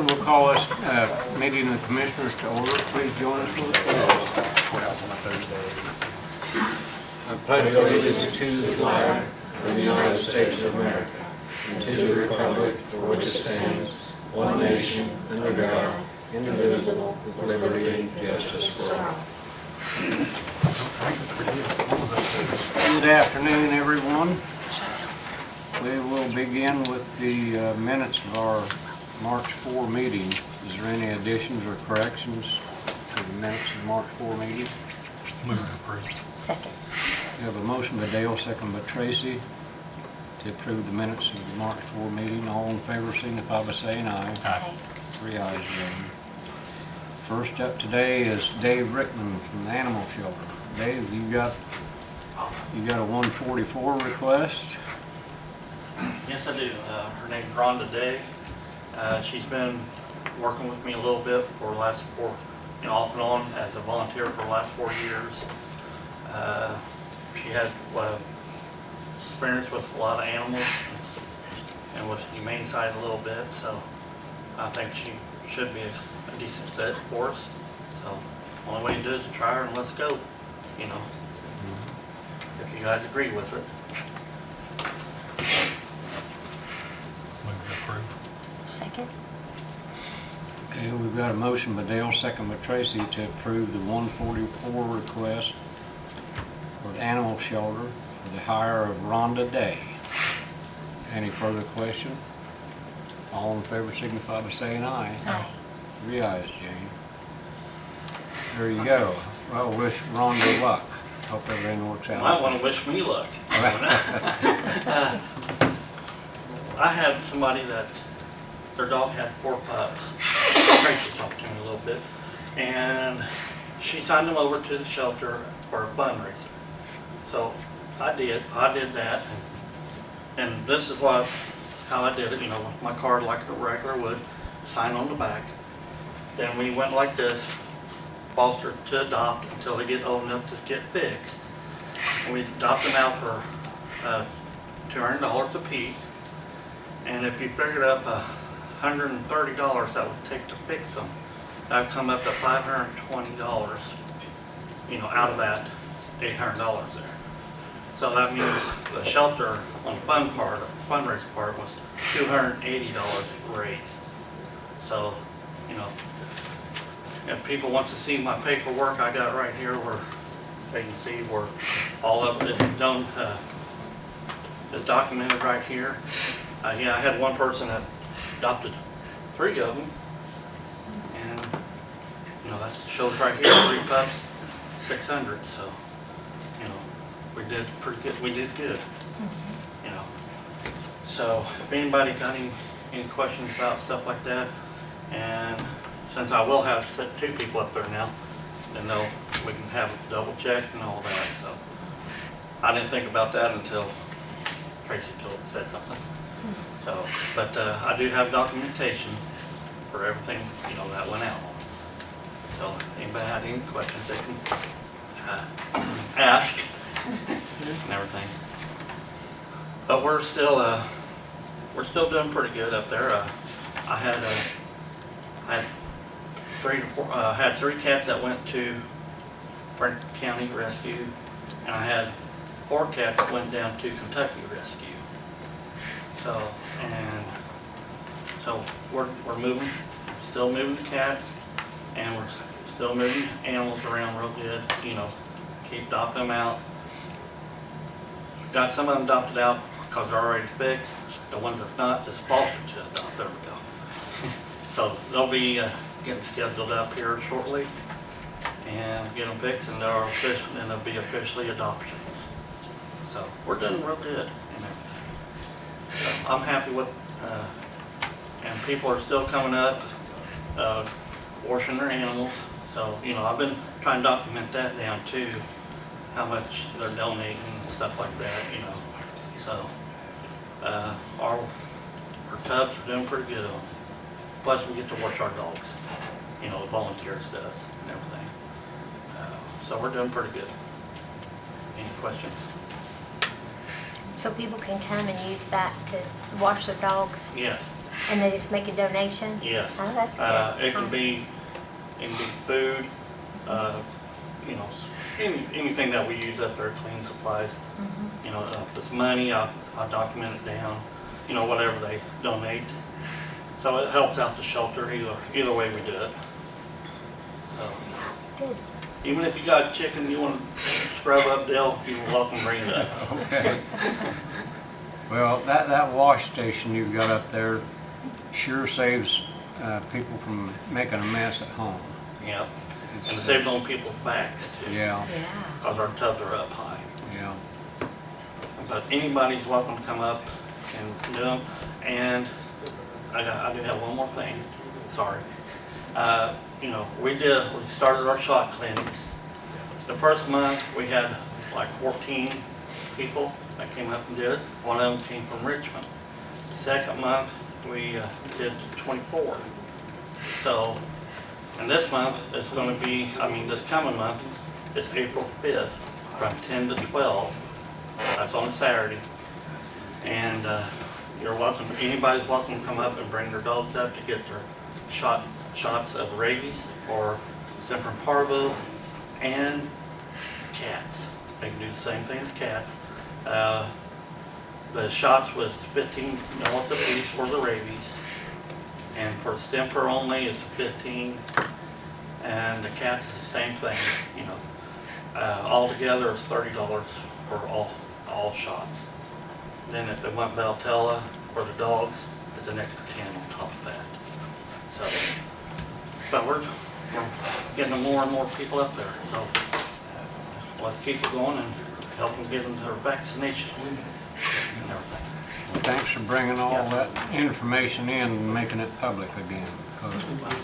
We'll call this meeting of the commissioners to order. Please join us for the pledge. I pledge allegiance to the flag of the United States of America and to the republic for which it stands, one nation, under God, indivisible, with liberty and justice for all. Good afternoon, everyone. We will begin with the minutes of our March 4 meeting. Is there any additions or corrections to the minutes of the March 4 meeting? Move to approve. Second. We have a motion by Dale, second by Tracy, to approve the minutes of the March 4 meeting. All in favor signify by saying aye. Aye. 3 ayes, Jane. First up today is Dave Rickman from the Animal Shelter. Dave, you got a 144 request? Yes, I do. Her name's Rhonda Day. She's been working with me a little bit for the last off and on as a volunteer for the last 4 years. She had experience with a lot of animals and with the humane side a little bit, so I think she should be a decent fit for us. So the only way to do it is try her and let's go, you know, if you guys agree with it. Move to approve. Second. Okay, we've got a motion by Dale, second by Tracy, to approve the 144 request for the animal shelter for the hire of Rhonda Day. Any further question? All in favor signify by saying aye. Aye. 3 ayes, Jane. There you go. Well, wish Rhonda luck. Hope everything works out. You might want to wish me luck. I had somebody that their dog had 4 pups. Tracy talked to me a little bit, and she signed them over to the shelter for a fundraiser. So I did that, and this is how I did it. You know, with my card like a regular would, sign on the back. Then we went like this, foster to adopt until they get old enough to get fixed. And we adopt them out for $200 a piece. And if you figured up $130 that would take to fix them, that would come up to $520, you know, out of that $800 there. So that means the shelter on the fundraiser part was $280 raised. So, you know, if people want to see my paperwork, I got right here where they can see where all of it is done, is documented right here. Yeah, I had one person that adopted 3 of them, and you know that shows right here 3 pups, 600. So you know we did pretty good. We did good. You know. So if anybody got any questions about stuff like that, and since I will have 2 people up there now, then we can have it double checked and all that. So I didn't think about that until Tracy said something. So, but I do have documentation for everything, you know, that went out. So, anybody have any questions, they can ask and everything. But we're still doing pretty good up there. I had 3 cats that went to Franklin County Rescue, and I had 4 cats that went down to Kentucky Rescue. So we're moving, still moving the cats, and we're still moving animals around real good. You know, keep adopting them out. Got some of them adopted out because they're already fixed. The ones that's not is fostered to adopt. There we go. So they'll be getting scheduled up here shortly, and get them fixed, and they'll be officially adoptions. So we're doing real good and everything. So I'm happy with, and people are still coming up, washing their animals. So, you know, I've been trying to document that down too, how much they're donating and stuff like that, you know. So, our tubs are doing pretty good on them. Plus we get to watch our dogs, you know, the volunteers does and everything. So we're doing pretty good. Any questions? So people can come and use that to wash their dogs, Yes, and they just make a donation? yes. Oh, that's good. It can be food, you know, anything that we use up there, cleaning supplies. Mhm. You know, if it's money, I'll document it down, you know, whatever they donate. So it helps out the shelter either way we do it. So That's good. even if you got a chicken you want to scrub up, Dale, you're welcome to bring it up. Okay. Well, that wash station you've got up there sure saves people from making a mess at home. Yeah, It's, and it saves on people's backs too. Yeah, Yeah. Because our tubs are up high. yeah. But anybody's welcome to come up and do them. And I do have one more thing, sorry. You know, we started our shot clinics. The first month, we had like 14 people that came up and did it. One of them came from Richmond. The second month, we did 24. So, and this month, it's gonna be, this coming month, it's April 5th, from 10 to 12. That's on a Saturday. And you're welcome, anybody's welcome to come up and bring their dogs up to get their shots of rabies or Simpron parvo and cats. They can do the same thing as cats. The shots was $15 apiece for the rabies, and for Stemper only is $15, and the cats is the same thing. You know, altogether it's $30 for all shots. Then if they want Valtella for the dogs, it's an extra 10 on top of that. So, but we're getting more and more people up there. So let's keep it going and help them get them their vaccinations and everything. Well, thanks for bringing all that information in and making it public again, because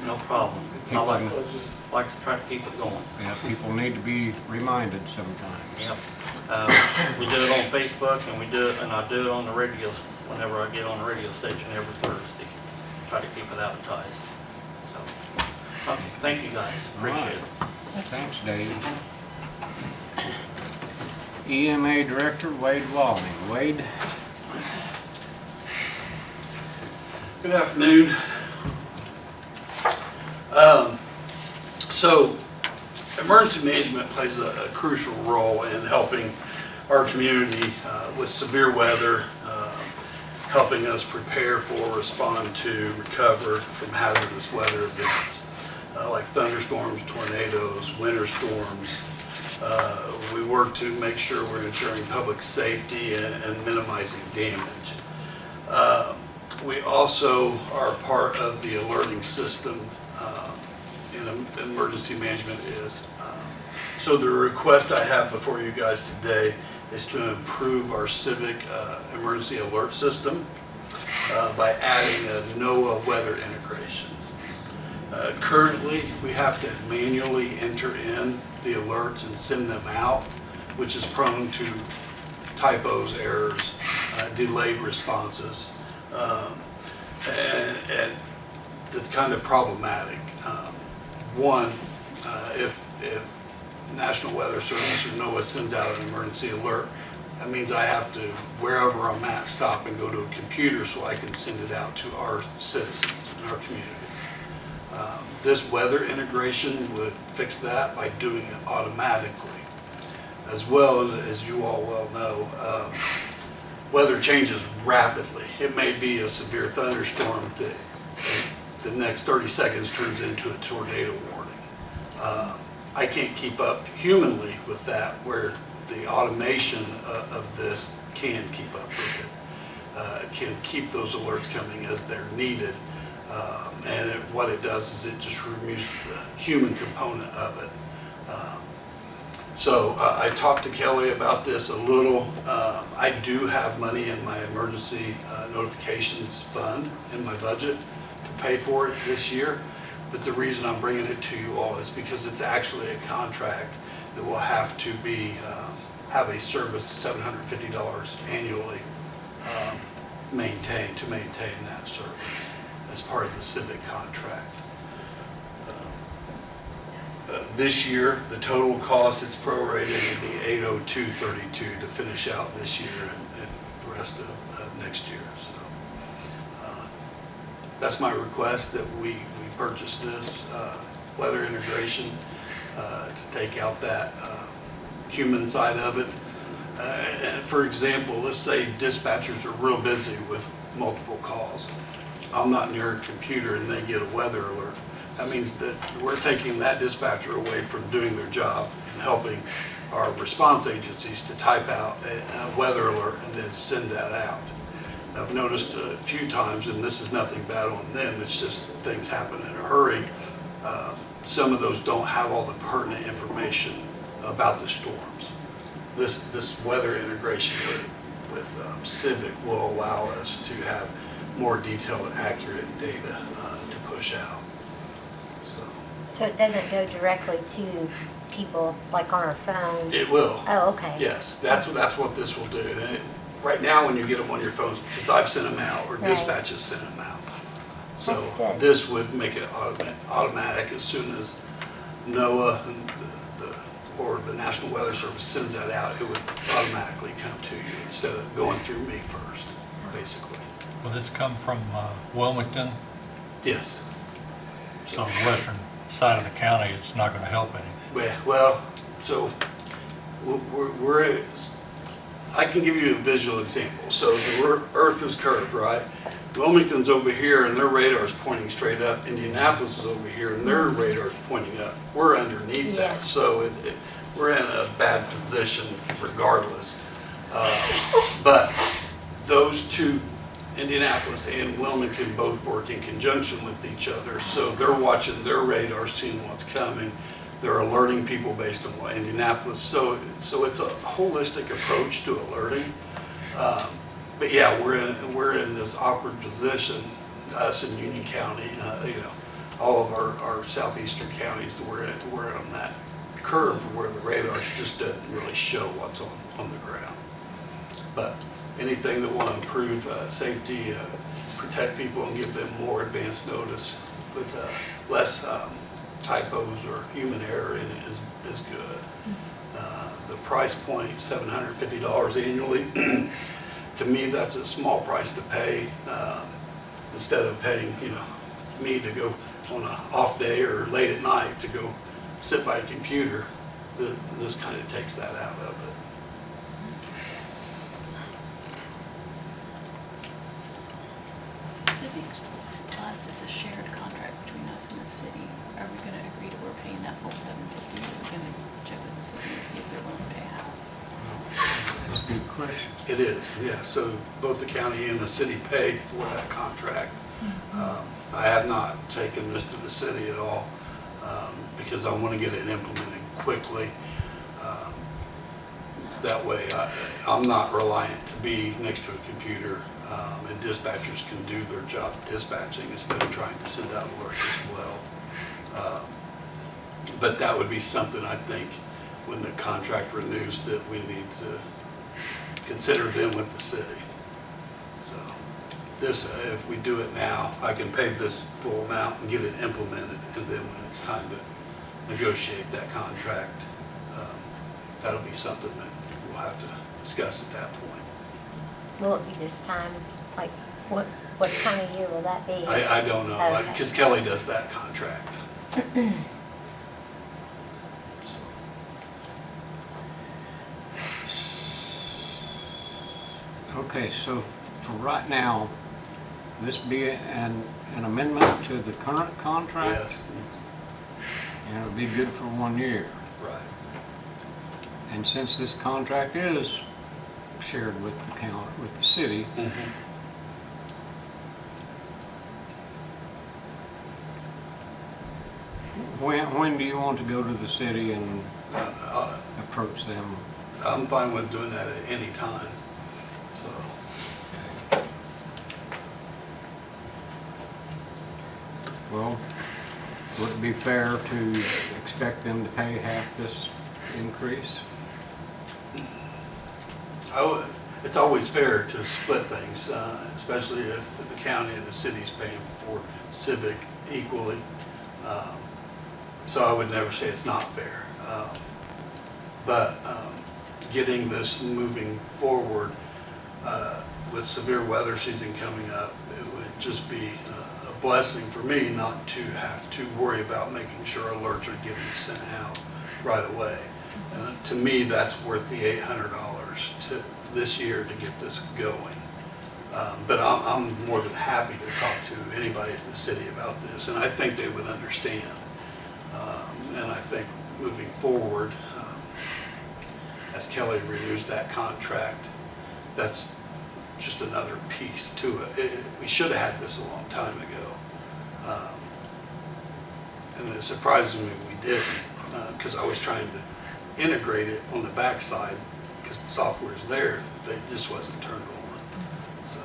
No problem. I like to try to keep it going. yeah, people need to be reminded sometimes. Yep. We do it on Facebook and I do it on the radio whenever I get on the radio station every Thursday. Try to keep it advertised. So, okay, thank you guys. Appreciate it. Thanks, Dave. EMA Director Wade Walling. Wade? Good afternoon. So, emergency management plays a crucial role in helping our community with severe weather, helping us prepare for, respond to, recover from hazardous weather events like thunderstorms, tornadoes, winter storms. We work to make sure we're ensuring public safety and minimizing damage. We also are part of the alerting system in emergency management is. So the request I have before you guys today is to improve our civic emergency alert system by adding a NOAA weather integration. Currently, we have to manually enter in the alerts and send them out, which is prone to typos, errors, delayed responses, and that's kind of problematic. One, if National Weather Service or NOAA sends out an emergency alert, that means I have to, wherever I'm at, stop and go to a computer so I can send it out to our citizens in our community. This weather integration would fix that by doing it automatically. As well as you all well know, weather changes rapidly. It may be a severe thunderstorm that the next 30 seconds turns into a tornado warning. I can't keep up humanly with that, where the automation of this can keep up with it. Can keep those alerts coming as they're needed. And what it does is it just removes the human component of it. So I talked to Kelly about this a little. I do have money in my emergency notifications fund in my budget to pay for it this year. But the reason I'm bringing it to you all is because it's actually a contract that will have to be, have a service of $750 annually to maintain that service as part of the civic contract. This year, the total cost, it's prorated in the 80232 to finish out this year and the rest of next year. So that's my request, that we purchase this weather integration to take out that human side of it. And for example, let's say dispatchers are real busy with multiple calls. I'm not near a computer and they get a weather alert. That means that we're taking that dispatcher away from doing their job and helping our response agencies to type out a weather alert and then send that out. I've noticed a few times, and this is nothing bad on them, it's just things happen in a hurry. Some of those don't have all the pertinent information about the storms. This weather integration with Civic will allow us to have more detailed and accurate data to push out. So it doesn't go directly to people like on our phones? It will. Oh, okay. Yes, that's what this will do. And right now, when you get them on your phones, because I've sent them out, or Right. dispatch has sent them out. So That's good. this would make it automatic as soon as NOAA and or the National Weather Service sends that out, it would automatically come to you instead of going through me first, basically. Will this come from Wilmington? Yes. So the western side of the county, it's not going to help anything. Well, so I can give you a visual example. So the Earth is curved, right? Wilmington's over here and their radar is pointing straight up. Indianapolis is over here and their radar is pointing up. We're underneath Yeah. that, so we're in a bad position regardless. But those two, Indianapolis and Wilmington, both work in conjunction with each other. So they're watching their radar, seeing what's coming. They're alerting people based on what Indianapolis. So it's a holistic approach to alerting. But yeah, we're in this awkward position, us in Union County, all of our southeastern counties. We're on that curve where the radar just doesn't really show what's on the ground. But anything that will improve safety, protect people, and give them more advance notice with less typos or human error in it is good. The price point, $750 annually. To me, that's a small price to pay. Instead of paying, me to go on an off day or late at night to go sit by a computer, this kind of takes that out of it. Civics Plus is a shared contract between us and the city. Are we gonna agree to we're paying that full $750? Are we gonna check with the city and see if they're willing to pay half? That's a good question. It is, yeah. So both the county and the city pay for that contract. I have not taken this to the city at all because I want to get it implemented quickly. That way I'm not reliant to be next to a computer and dispatchers can do their job dispatching instead of trying to send out alerts as well. But that would be something I think when the contract renews that we need to consider them with the city. So this, if we do it now, I can pay this full amount and get it implemented, and then when it's time to negotiate that contract, that'll be something that we'll have to discuss at that point. Will it be this time? Like, what time of year will that be? I don't know, Okay. because Kelly does that contract. Okay, so for right now, this be an amendment to the current contract? Yes, And it'll be good for 1 year. right. And since this contract is shared with the county, with the city, when do you want to go to the city and approach them? I'm fine with doing that at any time, so. Well, would it be fair to expect them to pay half this increase? It's always fair to split things, especially if the county and the city's paying for Civic equally. So I would never say it's not fair. But getting this moving forward with severe weather season coming up, it would just be a blessing for me not to have to worry about making sure alerts are getting sent out right away. To me, that's worth the $800 this year to get this going. But I'm more than happy to talk to anybody at the city about this, and I think they would understand. And I think moving forward, as Kelly renews that contract, that's just another piece to it. We should have had this a long time ago. And it surprises me we didn't, because I was trying to integrate it on the backside, because the software is there, but it just wasn't turned on. So,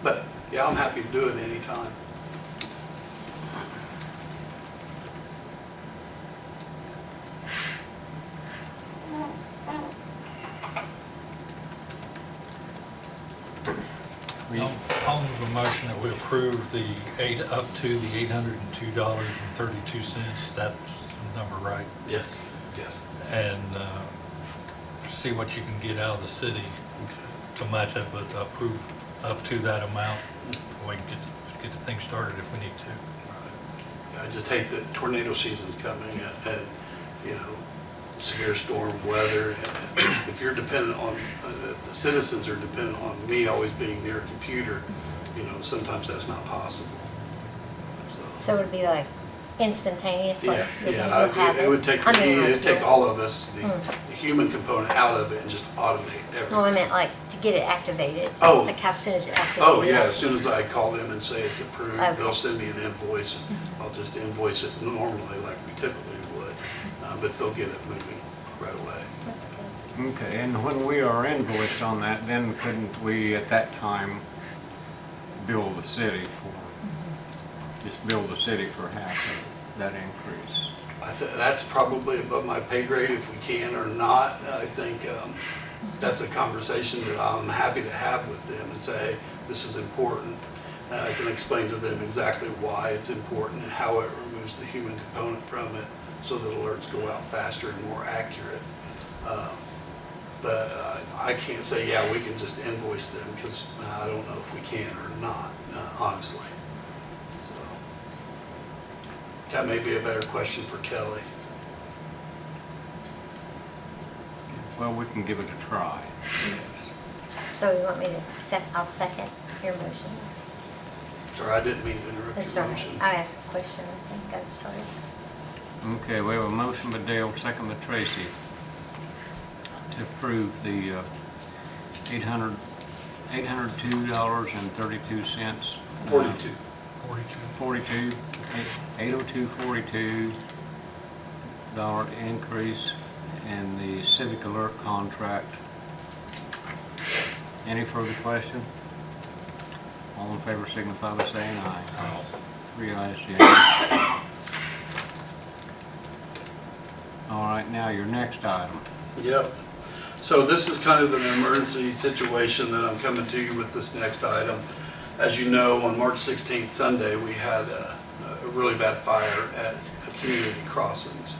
but yeah, I'm happy to do it anytime. I'll move a motion that we approve up to the $802.32. That's the number, right? Yes, yes. And see what you can get out of the city to match up with approve up to that amount. We can get the thing started if we need to. Right. I just hate that tornado season's coming and you know, severe storm weather. And if you're dependent on, the citizens are dependent on me always being near a computer, you know, sometimes that's not possible. So it would be like instantaneous, like you'll have It would take I mean, me, like it'd take you'll- all of us, the human component out of it and just automate everything. No, I meant like to get it activated. Oh. Like how soon is it activated? Oh, yeah, as soon as I call them and say it's approved, Okay. they'll send me an invoice. I'll just invoice it normally like we typically would, but they'll get it moving right away. That's good. Okay, and when we are invoiced on that, then couldn't we at that time bill the city just bill the city for half of that increase? That's probably above my pay grade if we can or not. I think that's a conversation that I'm happy to have with them and say, hey, this is important. And I can explain to them exactly why it's important and how it removes the human component from it so that alerts go out faster and more accurate. But I can't say, yeah, we can just invoice them because I don't know if we can or not, honestly. So that may be a better question for Kelly. Well, we can give it a try. So you want me to I'll second your motion? Sorry, I didn't mean to interrupt That's your all right. motion. I asked a question, I think, got it started. Okay, we have a motion by Dale, second by Tracy, to approve the $802.32. 42. 42. $802.42 increase in the Civic Alert contract. Any further question? All in favor signify by saying aye. Aye. 3 ayes, unanimous. All right, now your next item. Yep. So this is kind of an emergency situation that I'm coming to you with this next item. As you know, on March 16th, Sunday, we had a really bad fire at Community Crossings.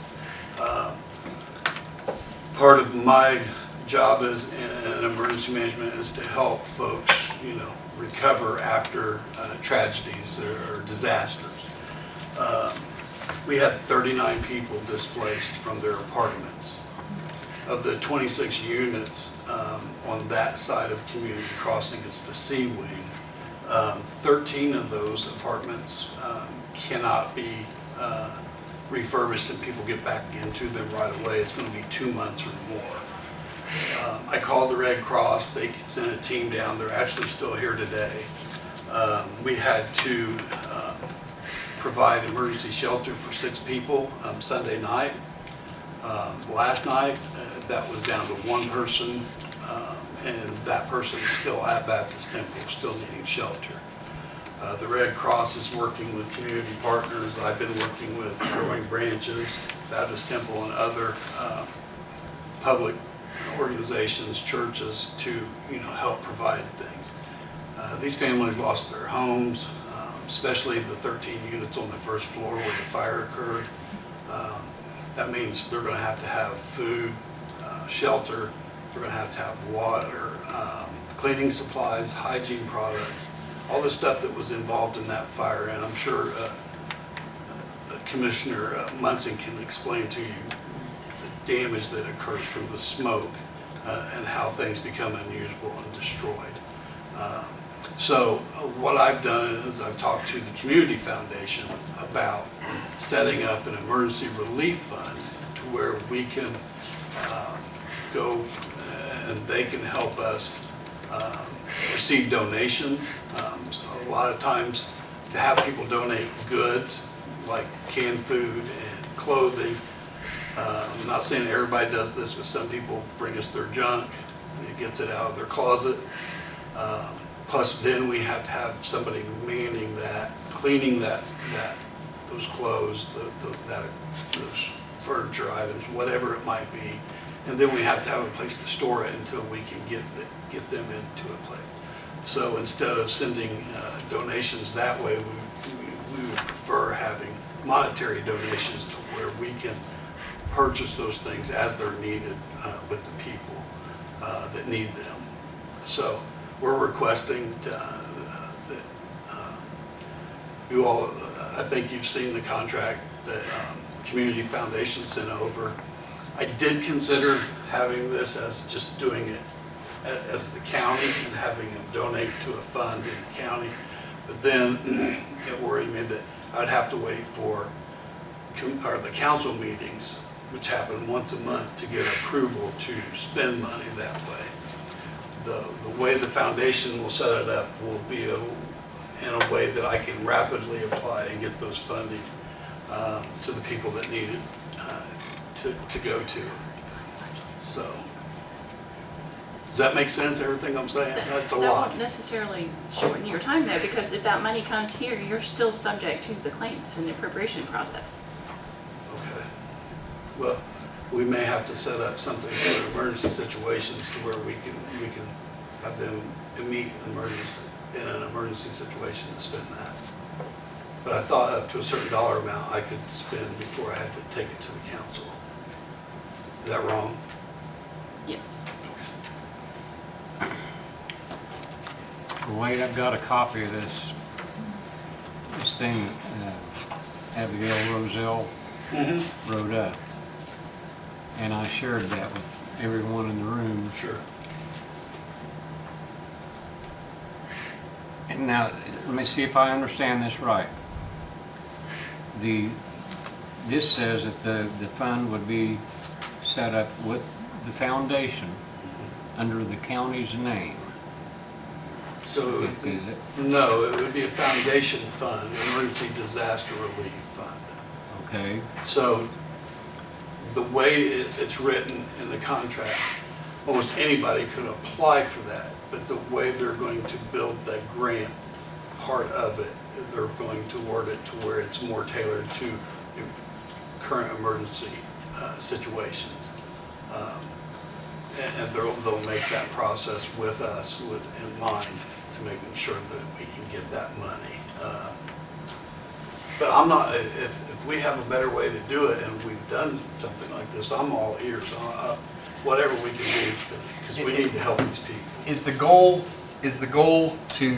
Part of my job as in emergency management is to help folks, you know, recover after tragedies or disasters. We had 39 people displaced from their apartments. Of the 26 units on that side of Community Crossing, it's the C wing. 13 of those apartments cannot be refurbished and people get back into them right away. It's going to be 2 months or more. I called the Red Cross. They sent a team down. They're actually still here today. We had to provide emergency shelter for 6 people Sunday night. Last night, that was down to 1 person, and that person is still at Baptist Temple, still needing shelter. The Red Cross is working with community partners. I've been working with Growing Branches, Baptist Temple, and other public organizations, churches, to help provide things. These families lost their homes. especially the 13 units on the first floor where the fire occurred. That means they're going to have food, shelter, they're going to have water, cleaning supplies, hygiene products, all the stuff that was involved in that fire. And I'm sure Commissioner Munson can explain to you the damage that occurs from the smoke and how things become unusable and destroyed. So what I've done is I've talked to the Community Foundation about setting up an emergency relief fund to where we can go and they can help us receive donations. So a lot of times to have people donate goods like canned food and clothing. I'm not saying everybody does this, but some people bring us their junk and it gets it out of their closet. Plus then we have to have somebody manning that, cleaning those clothes, those furniture items, whatever it might be. And then we have to have a place to store it until we can get them into a place. So instead of sending donations that way, we would prefer having monetary donations to where we can purchase those things as they're needed with the people that need them. So we're requesting that you all, I think you've seen the contract that Community Foundation sent over. I did consider having this as just doing it as the county and having them donate to a fund in the county. But then it worried me that I'd have to wait for the council meetings, which happen once a month, to get approval to spend money that way. The way the foundation will set it up will be in a way that I can rapidly apply and get those funding to the people that need it to go to. So, does that make sense, everything I'm saying? That's a That lot. won't necessarily shorten your time though, because if that money comes here, you're still subject to the claims and the appropriation process. Okay. Well, we may have to set up something for emergency situations to where we can have them meet in an emergency situation to spend that. But I thought up to a certain dollar amount I could spend before I had to take it to the council. Is that wrong? Yes. Wade, I've got a copy of this thing Abigail Roselle wrote up. And I shared that with everyone in the room. Sure. And now, let me see if I understand this right. This says that the fund would be set up with the foundation under the county's name. So, Is it? no, it would be a foundation fund, emergency disaster relief fund. Okay, So the way it's written in the contract, almost anybody could apply for that, but the way they're going to build the grant part of it, they're going to word it to where it's more tailored to current emergency situations. And they'll make that process with us in mind to making sure that we can get that money. But I'm not, if we have a better way to do it and we've done something like this, I'm all ears on whatever we can do because we need to help these people. Is the goal to,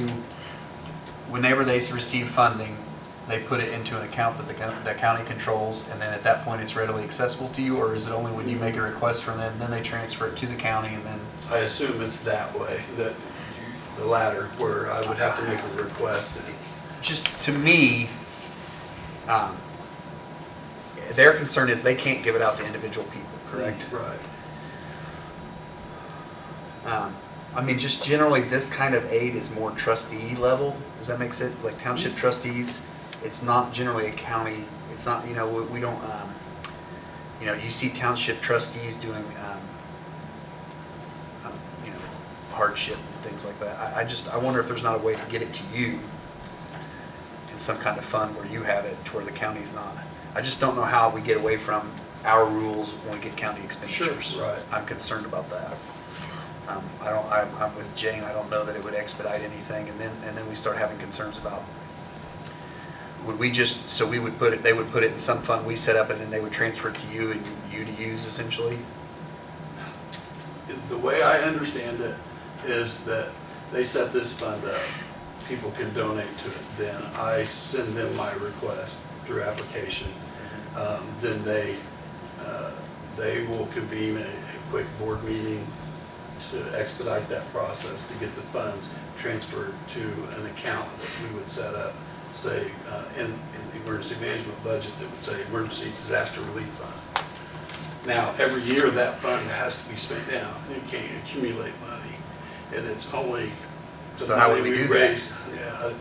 whenever they receive funding, they put it into an account that the county controls, and then at that point it's readily accessible to you, or is it only when you make a request from them, then they transfer it to the county, and then? I assume it's that way, that the latter, where I would have to make a request. And Just to me, their concern is they can't give it out to individual people, correct? Right. I mean, just generally, this kind of aid is more trustee level. Does that make sense? Like township trustees, it's not generally a county. It's not, we don't, you see township trustees doing, hardship and things like that. I wonder if there's not a way to get it to you in some kind of fund where you have it to where the county's not. I just don't know how we get away from our rules when we get county expenditures. Sure, right. I'm concerned about that. I'm with Jane. I don't know that it would expedite anything, and then we start having concerns about would we just, so we would put it, they would put it in some fund we set up and then they would transfer it to you and you to use essentially? The way I understand it is that they set this fund up, people can donate to it, then I send them my request through application. Then they will convene a quick board meeting to expedite that process, to get the funds transferred to an account that we would set up, say, in the emergency management budget, that would say Emergency Disaster Relief Fund. Now, every year that fund has to be spent down. You can't accumulate money, and it's only the So how would money we we do that? raise. Yeah,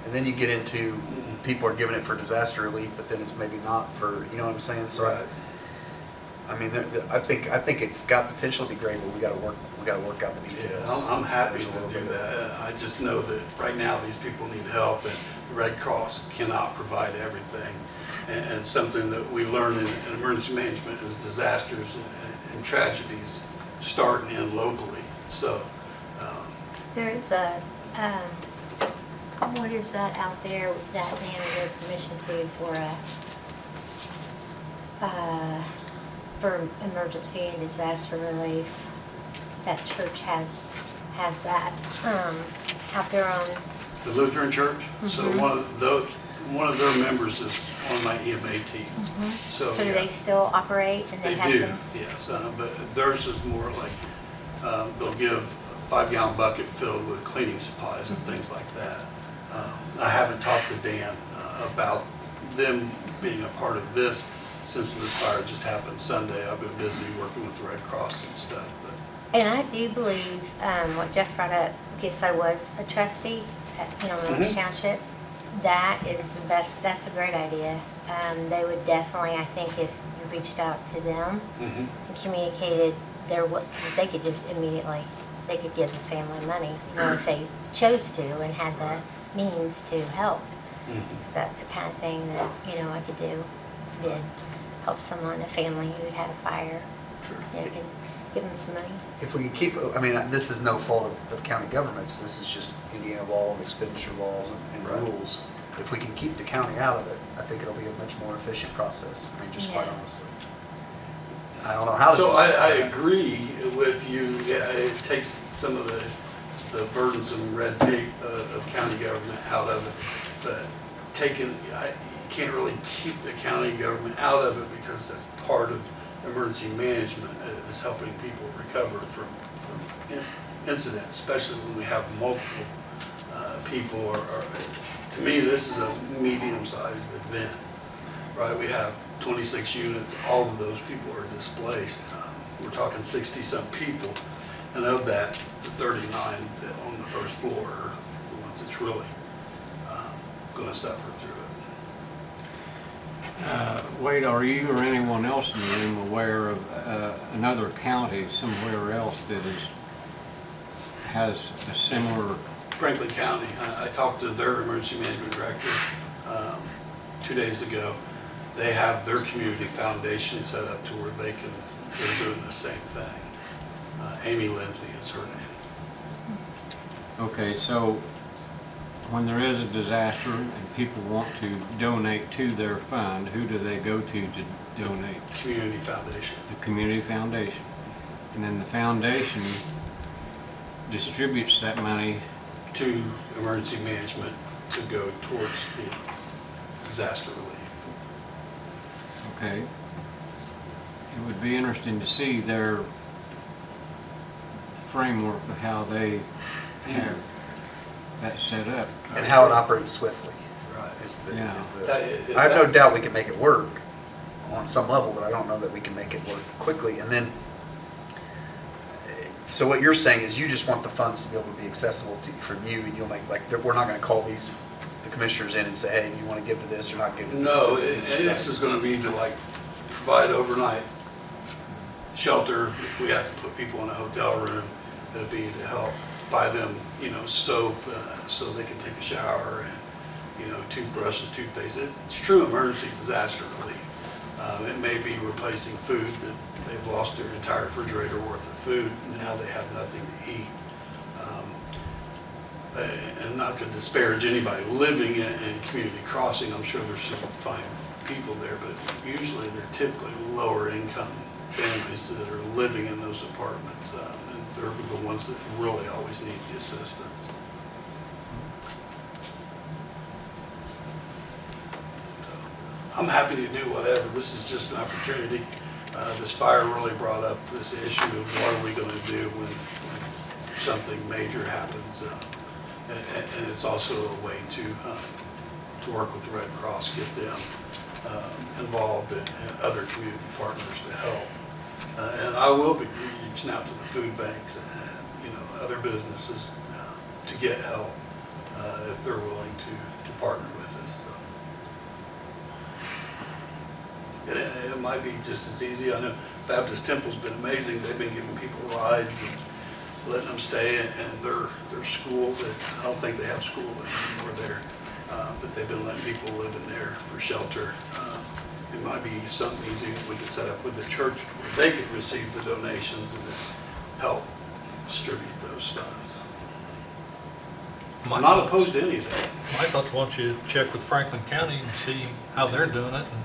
And then you get into, people are giving it for disaster relief, but then it's maybe not for, you know what I'm saying? So right. I mean, I think it's got potential to be great, but we gotta work out the Yeah, details. I'm happy There's a to little do bit of- that. I just know that right now these people need help, and the Red Cross cannot provide everything. And something that we learn in emergency management is disasters and tragedies start and end locally. So, There is a, what is that out there that they have their permission to for emergency and disaster relief? That church has that, out there on, the Lutheran Church, so one of their members is on my EMA team. So, so do yeah. they still operate and they They have do, things? yes, but theirs is more like, they'll give a 5-gallon bucket filled with cleaning supplies and things like that. I haven't talked to Dan about them being a part of this since this fire just happened Sunday. I've been busy working with the Red Cross and stuff, but And I do believe, what Jeff brought up, because I was a trustee at, Orange Township, that is the best, that's a great idea. They would definitely, I think if you reached out to them and communicated because they could just immediately, they could give the family money, if they chose to and had the means to help. Because that's the kind of thing that, I could do, did help someone, a family who had had a fire. Sure. Could give them some money. If we could keep, I mean, this is no fault of county governments, this is just Indiana law and expenditure laws and Right. rules. If we can keep the county out of it, I think it'll be a much more efficient process, I mean, just quite Yeah. honestly. I don't know how to. so do I it. agree with you. Yeah, it takes some of the burdensome red tape of county government out of it, but you can't really keep the county government out of it because that's part of emergency management is helping people recover from incidents, especially when we have multiple people. Or to me, this is a medium-sized event, right? We have 26 units. All of those people are displaced. We're talking 60-some people, and of that, the 39 that on the first floor are the ones that's really going to suffer through it. Wade, are you or anyone else in the room aware of another county somewhere else that has a similar? Franklin County, I talked to their emergency management director 2 days ago. They have their community foundation set up to where they're doing the same thing. Amy Lindsay is her name. Okay, so when there is a disaster and people want to donate to their fund, who do they go to donate? Community foundation. The community foundation. And then the foundation distributes that money. To emergency management to go towards the disaster relief. Okay. It would be interesting to see their framework of how they have that set up. And how it operates swiftly. Right. Yeah. I have no doubt we can make it work on some level, but I don't know that we can make it work quickly. And then, so what you're saying is you just want the funds to be able to be accessible from you, and you'll make, we're not gonna call the commissioners in and say, hey, do you wanna give to this or not give to this? No, This this is going to be to provide overnight shelter. If we have to put people in a hotel room, it'll be to help buy them, soap so they can take a shower and, toothbrush and toothpaste. It's true emergency disaster relief. It may be replacing food that they've lost their entire refrigerator worth of food and now they have nothing to eat. and not to disparage anybody living in Community Crossing, I'm sure there's some fine people there, but usually they're typically lower income families that are living in those apartments, and they're the ones that really always need the assistance. I'm happy to do whatever. This is just an opportunity. This fire really brought up this issue of what are we going to do when something major happens. And it's also a way to work with the Red Cross, get them involved and other community partners to help. And I will be reaching out to the food banks and, you know, other businesses to get help if they're willing to partner with us. So. And it might be just as easy. I know Baptist Temple's been amazing. They've been giving people rides and letting them stay in their school. I don't think they have school anymore there, but they've been letting people live in there for shelter. It might be something easy that we could set up with the church where they could receive the donations and then help distribute those funds. I'm not opposed to anything. My thoughts, why don't you check with Franklin County and see how they're doing it and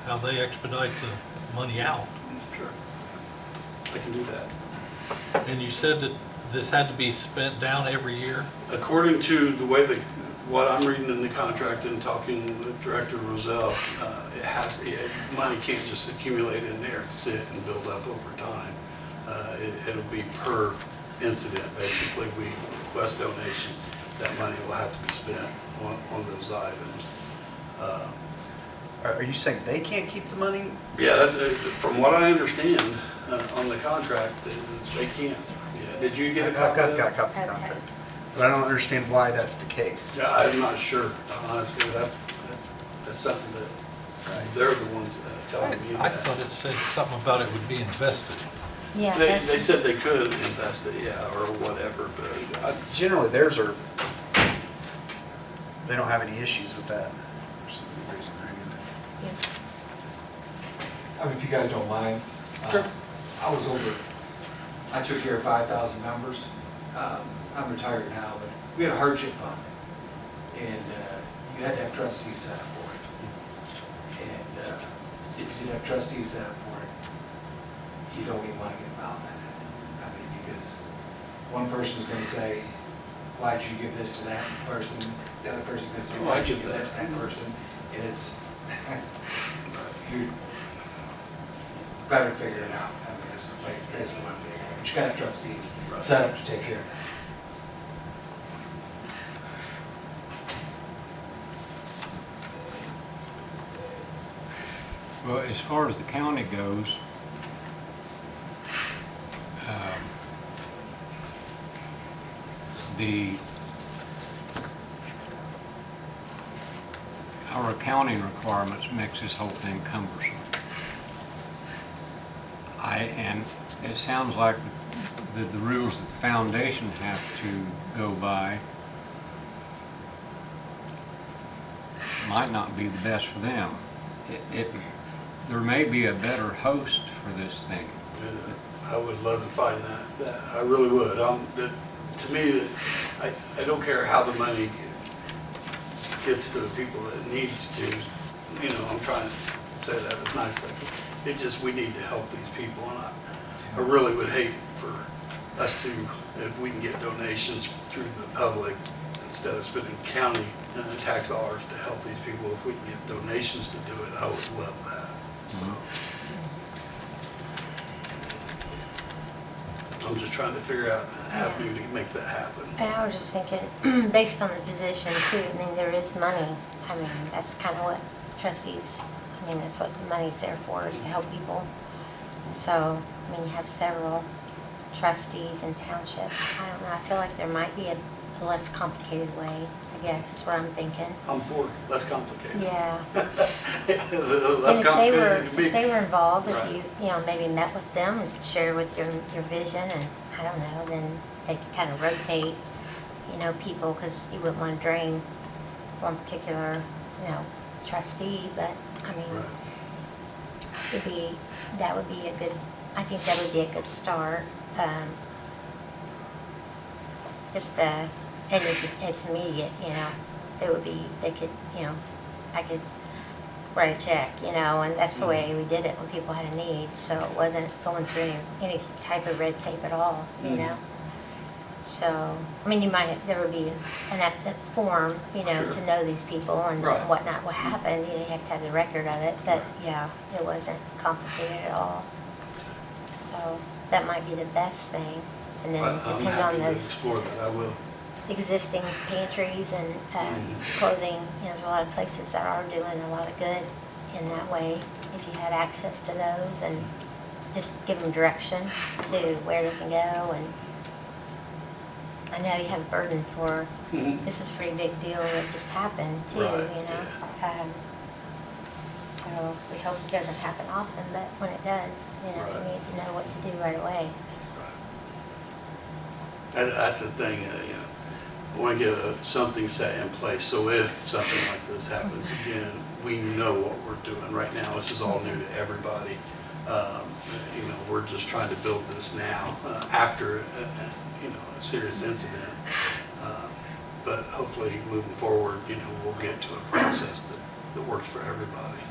how they expedite the money out. Sure, I can do that. And you said that this had to be spent down every year? According to the way what I'm reading in the contract and talking with Director Roselle, money can't just accumulate in there and sit and build up over time. It'll be per incident. Basically, we request donation. That money will have to be spent on those items. Are you saying they can't keep the money? Yeah, that's from what I understand on the contract, they can't. Yeah. Did you get a copy? I've got a copy of the contract, but I don't understand why that's the case. Yeah, I'm not sure. Honestly, that's something that they're the ones telling me I that. thought it said something about it would be invested. Yeah, They that's, said they could invest it, yeah, or whatever, but Generally, theirs are, they don't have any issues with that. I mean, if you guys don't mind. Sure. I took care of 5,000 members. I'm retired now, but we had a hardship fund. And you had to have trustees set up for it. And if you didn't have trustees set up for it, you don't even want to get involved in it. I mean, because one person's going to say, why'd you give this to that person? The other person's going to say, why'd you give that to that person? And it's, you better figure it out. I mean, it's basically one thing. But you got to have trustees set up to take care of that. Well, as far as the county goes, our accounting requirements makes this whole thing cumbersome. And it sounds like the rules that the foundation have to go by might not be the best for them. There may be a better host for this thing. I would love to find that. I really would. To me, I don't care how the money gets to the people that it needs to. You know, I'm trying to say that as nicely. It just, we need to help these people, and I really would hate for us to, if we can get donations through the public, instead of spending county tax dollars to help these people, if we can get donations to do it, I would love that. So. I'm just trying to figure out an avenue to make that happen. and I was just thinking, based on the position too, I mean, there is money. I mean, that's kind of what trustees, I mean, that's what the money's there for, is to help people. So, I mean, you have several trustees and townships. I don't know, I feel like there might be a less complicated way, I guess, is what I'm thinking. I'm for it. Less complicated. Yeah. Less And complicated to if me. they were involved, Right. if you know, maybe met with them and share with your vision, and I don't know, then they could kind of rotate, you know, people, because you wouldn't want to drain one particular, you know, trustee, but, I mean, Right. that would be a good, I think that would be a good start. Just, and it's immediate, you know. It would be, they could, you know, I could write a check, you know, and that's the way we did it when people had a need, so it wasn't going through any type of red tape at all, you know. So, I mean, there would be a form, you know, Sure. to know these people and Right. whatnot, what happened, you know, you have to have the record of it, but Right. yeah, it wasn't complicated at all. So, that might be the best thing, and then I'm depending happy on to those explore that, I will. existing pantries and clothing, you know, there's a lot of places that are doing a lot of good in that way, if you had access to those, and just give them direction to where they can go. And I know you have a burden for, Mhm. this is a pretty big deal that just happened too, Right, you know? So we hope it doesn't happen often, but when it does, you know, Right. you need to know what to do right away. That's the thing, you know, I want to get something set in place, so if something like this happens again, we know what we're doing. Right now, this is all new to everybody. You know, we're just trying to build this now, after, you know, a serious incident. But hopefully, moving forward, you know, we'll get to a process that works for everybody.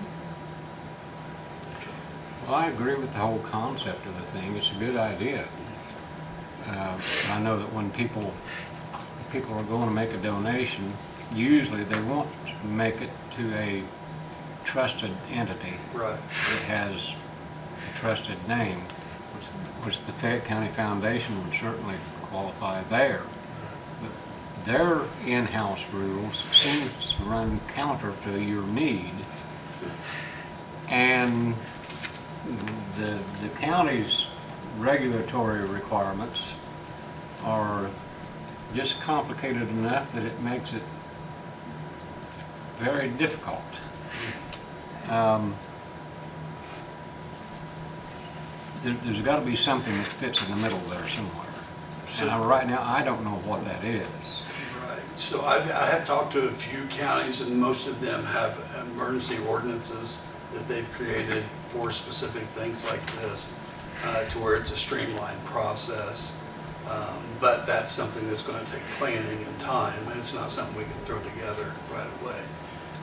Well, I agree with the whole concept of the thing. It's a good idea. I know that when people are going to make a donation, usually they want to make it to a trusted entity Right. that has a trusted name, which the Fayette County Foundation would certainly qualify there. But their in-house rules seem to run counter to your need. And the county's regulatory requirements are just complicated enough that it makes it very difficult. There's got to be something that fits in the middle there somewhere. And right now, I don't know what that is. Right, so I have talked to a few counties, and most of them have emergency ordinances that they've created for specific things like this, to where it's a streamlined process. But that's something that's going to take planning and time, and it's not something we can throw together right away.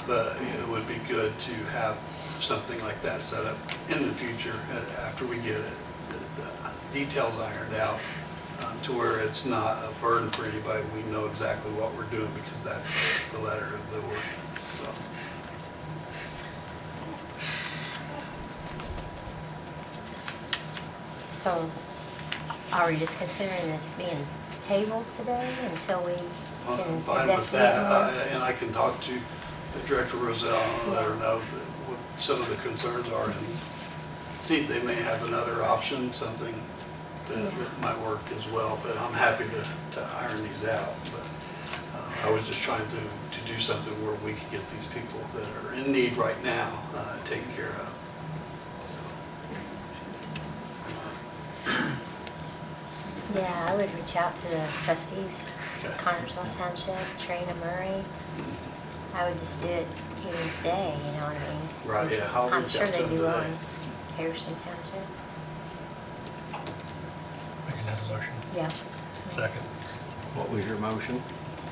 But it would be good to have something like that set up in the future, after we get the details ironed out, to where it's not a burden for anybody. We know exactly what we're doing because that's the letter of the ordinance. So. So, are we just considering this being tabled today until we I'm can fine with investigate that, more? and I can talk to Director Roselle and let her know what some of the concerns are, and see if they may have another option, something that might work as well. But I'm happy to iron these out. But I was just trying to do something where we could get these people that are in need right now taken care of. Yeah, I would reach out to the trustees, Okay. Connersville Township, Trina Murray. I would just do it even today, you know what I mean? Right, yeah, I'll I'm reach sure out to they them do today. on Harrison Township. Making that a motion. Yeah, Second. What was your motion?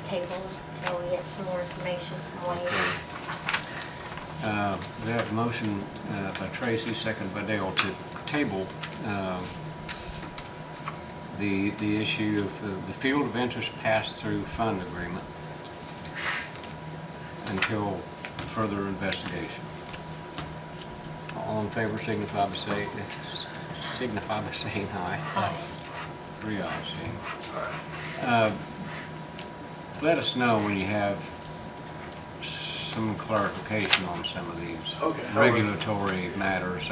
table until we get some more information from Wade. We have a motion by Tracy, second by Dale, to table the issue of the Field of Interest Pass-Through Fund Agreement until further investigation. All in favor signify by saying aye. Aye. 3 ayes, see. All right. Let us know when you have some clarification on some of these Okay. regulatory matters.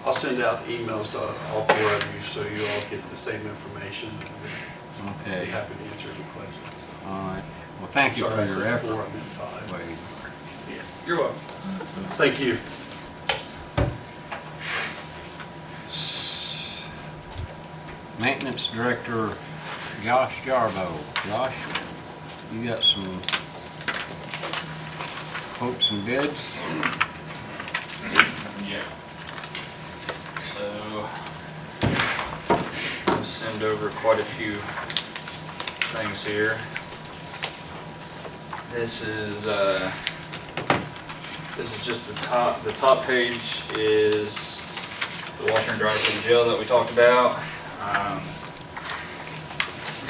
I'll send out emails to all 4 of you, so you all get the same information, and I'd Okay, be happy to answer any questions. all right. Well, thank you Sorry, for I your said 4, effort, I meant 5. Wade. Yeah, you're welcome. Thank you. Maintenance Director Josh Jarbo. Josh, you got some quotes and bids? Yeah. So, I'll send over quite a few things here. This is just the top. The top page is the washer and dryer for the jail that we talked about.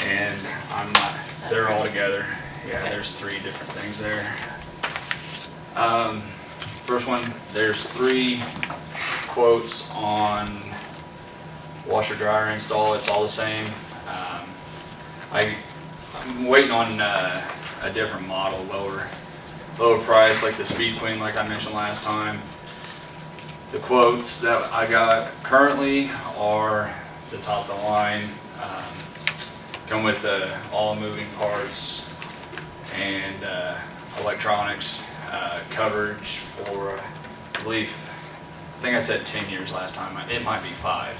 And they're all together. Yeah, Okay. there's 3 different things there. First one, there's 3 quotes on washer dryer install. It's all the same. I'm waiting on a different model, lower price, like the Speed Queen, like I mentioned last time. The quotes that I got currently are the top of the line. Come with all moving parts and electronics, coverage for, I believe, I think I said 10 years last time. It might be 5.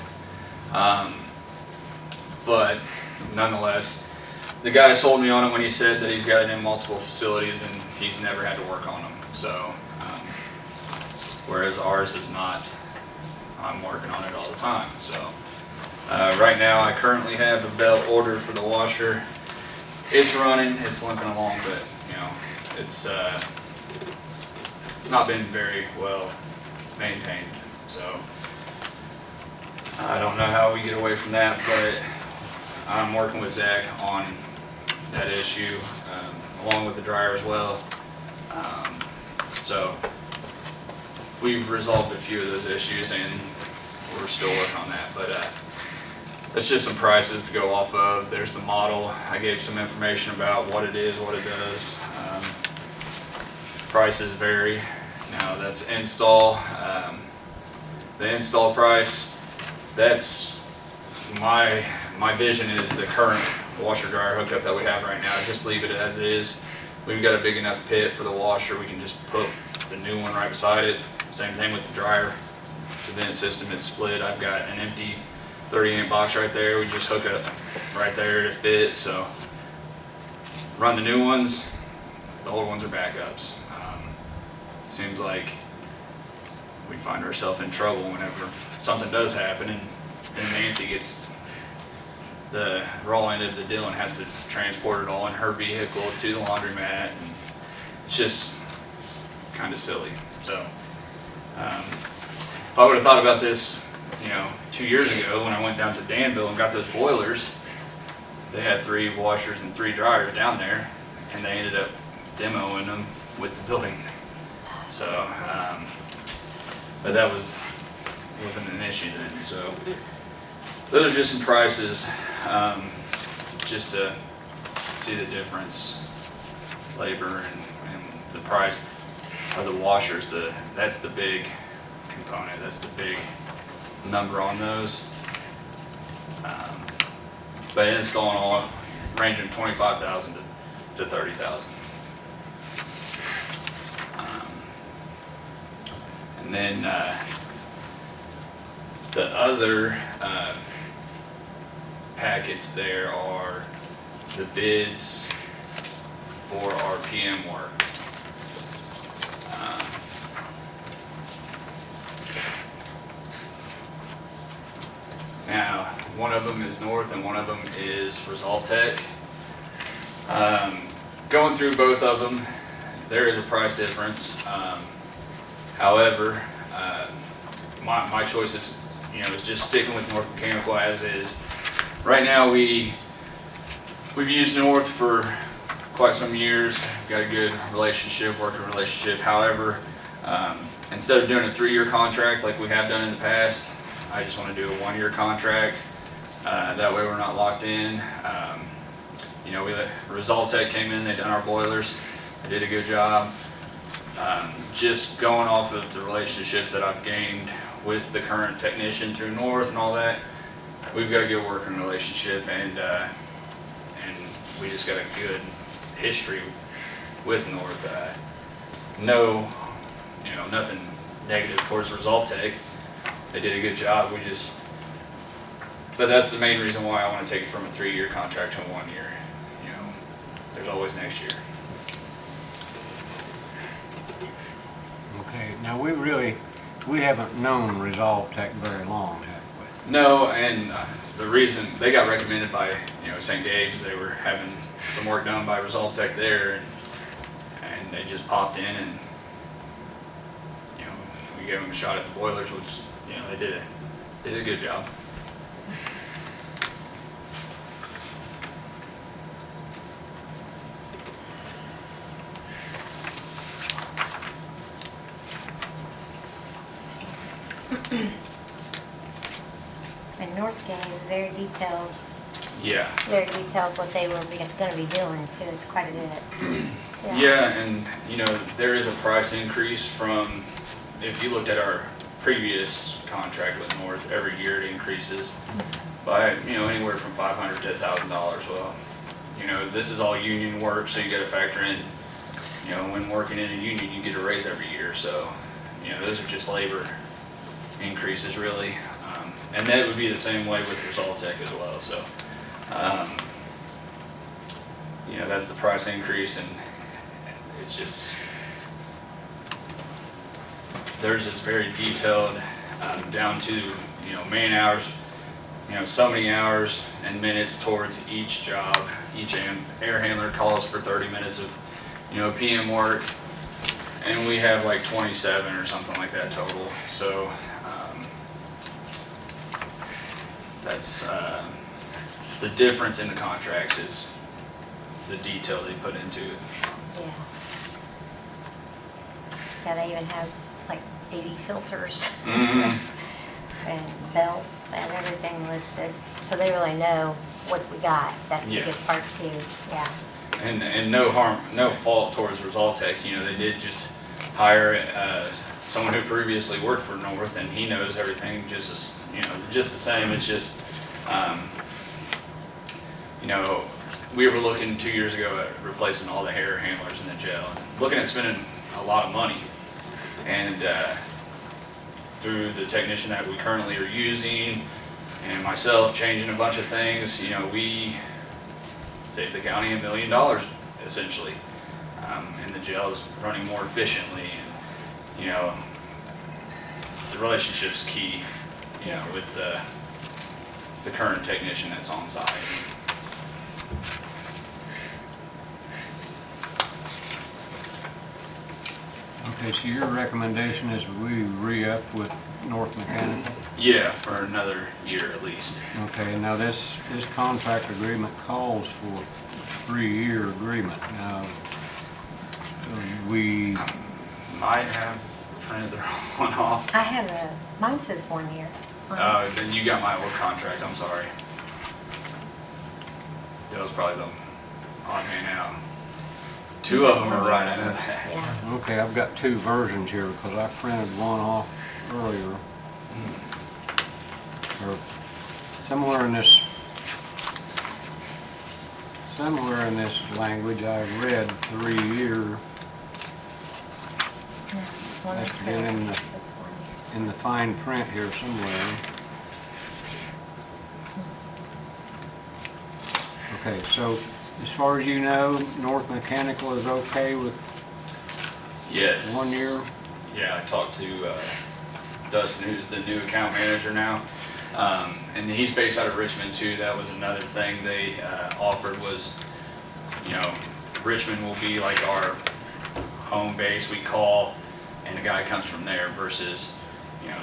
But nonetheless, the guy sold me on it when he said that he's got it in multiple facilities and he's never had to work on them. So, whereas ours is not, I'm working on it all the time. So, right now I currently have a belt ordered for the washer. It's running, it's limping along, but you know, it's not been very well maintained. So, I don't know how we get away from that, but I'm working with Zach on that issue, along with the dryer as well. So we've resolved a few of those issues and we're still working on that, but that's just some prices to go off of. There's the model. I gave some information about what it is, what it does. Prices vary. Now that's install. The install price, that's my vision is the current washer dryer hookup that we have right now. Just leave it as is. We've got a big enough pit for the washer. We can just put the new one right beside it. Same thing with the dryer. The vent system is split. I've got an empty 30-amp box right there. We just hook it right there to fit. So run the new ones. The old ones are backups. Seems like we find ourselves in trouble whenever something does happen, and then Nancy gets the raw end of the deal and has to transport it all in her vehicle to the laundromat, and it's just kind of silly. So if I would have thought about this, 2 years ago when I went down to Danville and got those boilers, they had 3 washers and 3 dryers down there, and they ended up demoing them with the building. So, but that wasn't an issue then. So those are just some prices, just to see the difference, labor and the price of the washers. That's the big component. That's the big number on those. But installing all ranging $25,000 to $30,000. And then the other packets there are the bids for our PM work. Now, one of them is North and one of them is Resoltech. Going through both of them, there is a price difference. However, my choice is, is just sticking with North Mechanical as is. Right now, we've used North for quite some years. Got a good relationship, working relationship. However, instead of doing a 3-year contract like we have done in the past, I just want to do a 1-year contract. That way, we're not locked in. Resoltech came in. They done our boilers. They did a good job. Just going off of the relationships that I've gained with the current technician through North and all that, we've got a good working relationship, and we just got a good history with North. Nothing negative towards Resoltech. They did a good job. But that's the main reason why I want to take it from a 3-year contract to a 1 year. There's always next year. Okay, now we haven't known Resoltech very long, have No, and the reason they got recommended by, St. Dave's, they were having some work done by Resolve-Tech there, and they just popped in and, we gave them a shot at the boilers, which, they did a good job. And North Gate is very Yeah. detailed what they were gonna be doing too, it's quite a bit. Yeah, and there is a price increase from, if you looked at our previous contract with North, every year it increases by, anywhere from $500 to $1,000. Well, this is all union work, so you gotta factor in, when working in a union, you get a raise every year, so, those are just labor increases really. And that would be the same way with Resolve-Tech as well, so, that's the price increase, and it's just, theirs is very detailed, down to, man hours, so many hours and minutes towards each job. Each air handler calls for 30 minutes of, PM work, and we have like 27 or something like that total, so, that's, the difference in the contracts is the detail they put into it. Yeah. Yeah, they even have like 80 filters and belts and everything listed, so they really know what we got. That's the Yeah. good part too, yeah. And no harm, no fault towards Resolve-Tech, they did just hire, someone who previously worked for North, and he knows everything just as, just the same. It's just, we were looking 2 years ago at replacing all the air handlers in the jail, and looking at spending a lot of money. And through the technician that we currently are using, and myself changing a bunch of things, we saved the county $1 million essentially. And the jail is running more efficiently, and the relationship's key, with the current technician that's on site. Okay, so your recommendation is we re-up with North Mechanical? Yeah, for another year at least. Okay, now this contract agreement calls for a 3-year agreement. Now, we, Might have printed the wrong one off. I have mine says 1 year. on it. Then you got my old contract, I'm sorry. That was probably the odd man out. 2 of them are right, I know that. Yeah, okay, I've got 2 versions here because I printed one off earlier. Or somewhere in this language, I read 3-year one Must of have been in them the- says 1 year. in the fine print here somewhere. Okay, so as far as you know, North Mechanical is okay with Yes. 1 year? Yeah, I talked to Dustin, who's the new account manager now. And he's based out of Richmond too. That was another thing they offered was, Richmond will be like our home base. We call and the guy comes from there versus,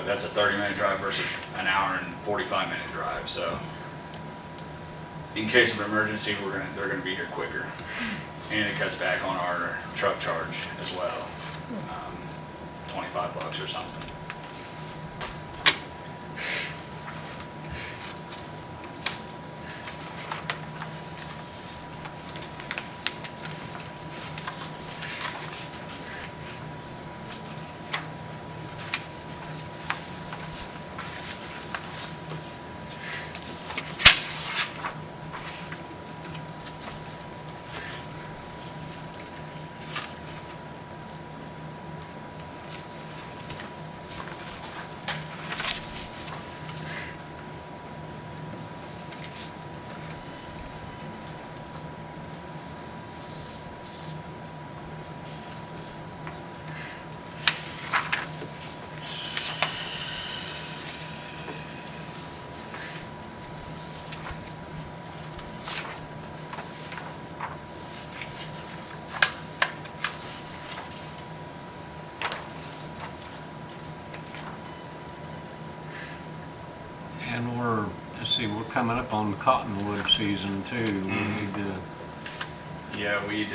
that's a 30-minute drive versus an hour and 45-minute drive. So in case of emergency, they're gonna be here quicker. And it cuts back on our truck charge as well. $25 or something. let's see, we're coming up on cottonwood season too. We need to, Yeah, we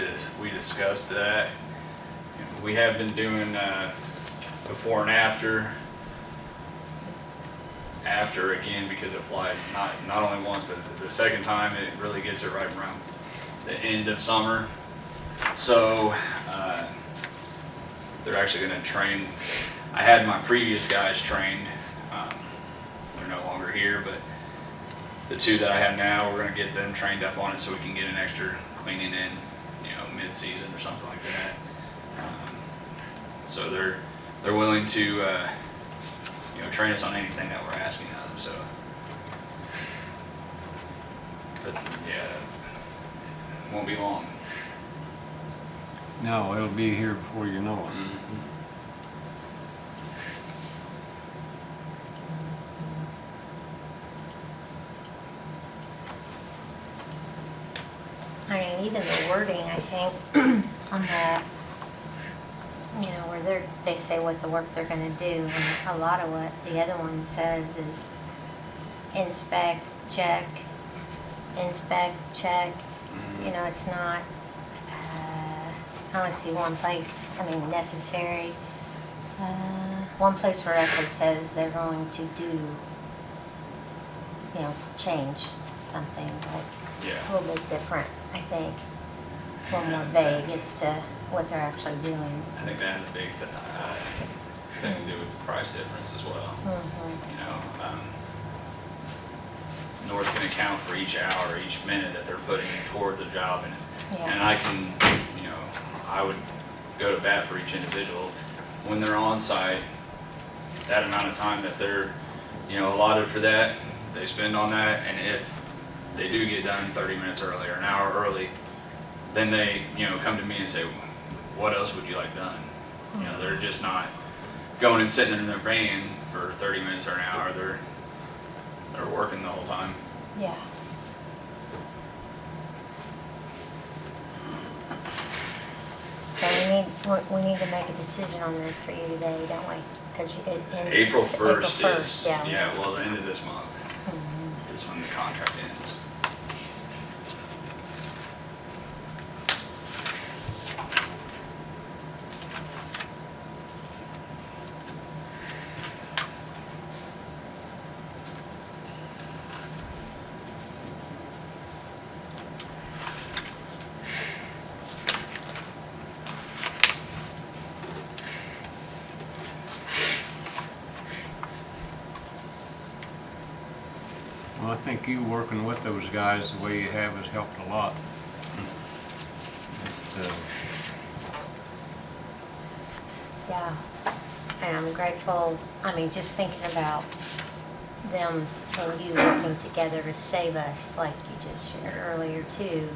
discussed that. We have been doing before and after. After again, because it flies not only once, but the second time it really gets it right around the end of summer. So they're actually going to train. I had my previous guys trained. They're no longer here, but the two that I have now, we're going to get them trained up on it so we can get an extra cleaning in, mid-season or something like that. So they're willing to, train us on anything that we're asking of them. So, but yeah, it won't be long. no, it'll be here before you know it. I mean, even the wording, I think, on that, where they say what the work they're gonna do, and a lot of what the other one says is inspect, check. It's not, I only see one place, necessary. One place where it actually says they're going to do, change something, but Yeah. it's a little bit different, I think. A little more vague as to what they're actually doing. I think that has a big thing to do with the price difference as well. North can account for each hour, each minute that they're putting towards a job, and I can, I would go to bat for each individual when they're on site. That amount of time that they're, allotted for that, they spend on that, and if they do get done 30 minutes early or an hour early, then they, come to me and say, what else would you like done? They're just not going and sitting in their van for 30 minutes or an hour. They're working the whole time. Yeah. So we need to make a decision on this for you today, don't we? Because April 1st is, yeah. well, the end of this month Mhm. is when the contract ends. Well, I think you working with those guys the way you have has helped a lot. Yeah, and I'm grateful, just thinking about them and you working together to save us, like you just shared earlier too,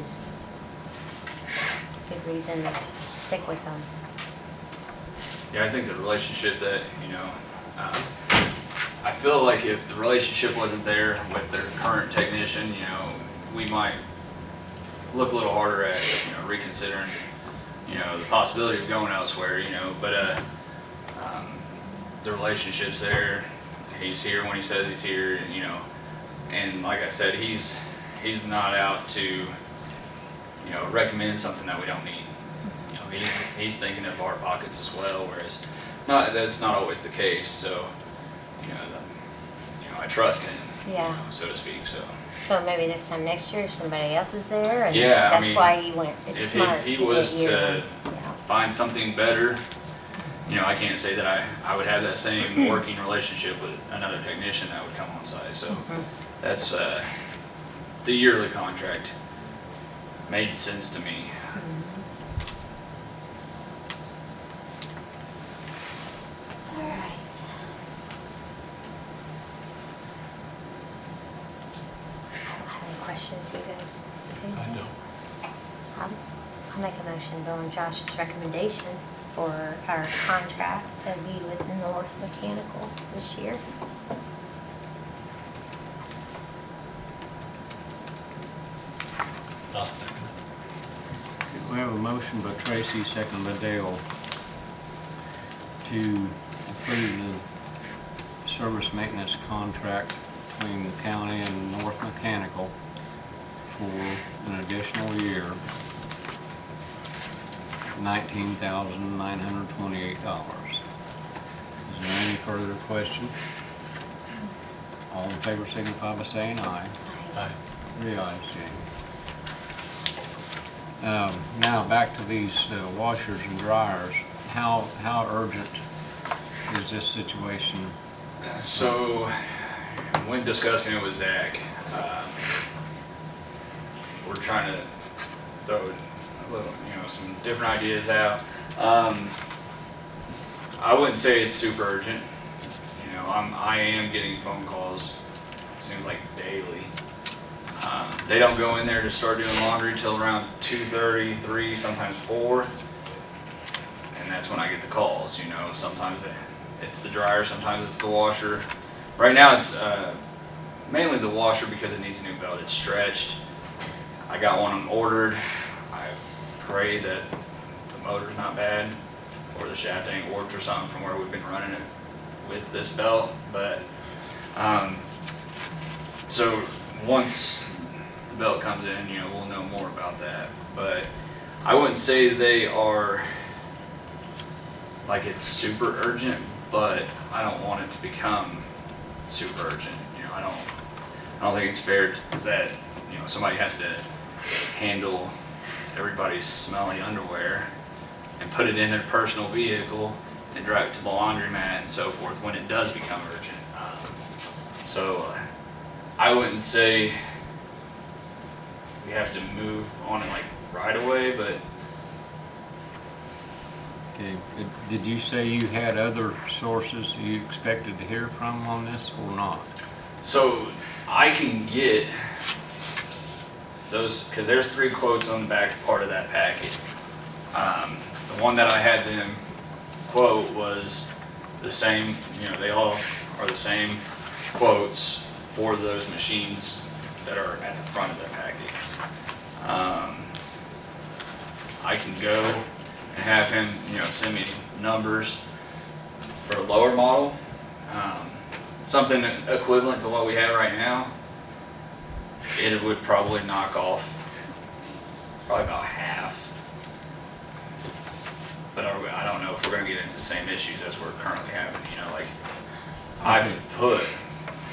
is a good reason to stick with them. Yeah, I think the relationship that, I feel like if the relationship wasn't there with their current technician, we might look a little harder at, reconsidering, the possibility of going elsewhere, but the relationship's there. He's here when he says he's here, and like I said, he's not out to, recommend something that we don't need. He's thinking of our pockets as well, whereas that's not always the case. So, I trust him, Yeah. so to speak. So maybe this time next year, somebody else is there, and Yeah, that's why you went, it's if smart he to was get you. to find something better, I can't say that I would have that same working relationship with another technician that would come on site. So that's the yearly contract made sense to me. All right. I don't have any questions, you guys? I know. I'll make a motion to go on Josh's recommendation for our contract to be with North Mechanical this year. I'll second it. We have a motion by Tracy, second by Dale, to approve the service maintenance contract between the county and North Mechanical for an additional year, $19,928. Is there any further question? All in favor signify by saying aye. Aye. 3 ayes, Jane. Now, back to these washers and dryers. How urgent is this situation? So, when discussing it with Zach, we're trying to throw a little, some different ideas out. I wouldn't say it's super urgent. I am getting phone calls, seems like daily. They don't go in there to start doing laundry till around 2:30, 3, sometimes 4. And that's when I get the calls, sometimes it's the dryer, sometimes it's the washer. Right now it's mainly the washer because it needs a new belt. It's stretched. I got one ordered. I pray that the motor's not bad or the shaft ain't warped or something from where we've been running it with this belt. But so once the belt comes in, we'll know more about that. But I wouldn't say they are like it's super urgent, but I don't want it to become super urgent. I don't think it's fair that somebody has to handle everybody's smelly underwear and put it in their personal vehicle and drive it to the laundromat and so forth when it does become urgent. So I wouldn't say we have to move on it like right away, but Okay. Did you say you had other sources you expected to hear from on this or not? so I can get those, because there's 3 quotes on the back part of that packet. The one that I had them quote was the same, they all are the same quotes for those machines that are at the front of the packet. I can go and have him, send me numbers for a lower model, something equivalent to what we have right now. It would probably knock off probably about half. But I don't know if we're going to get into the same issues as we're currently having. I've put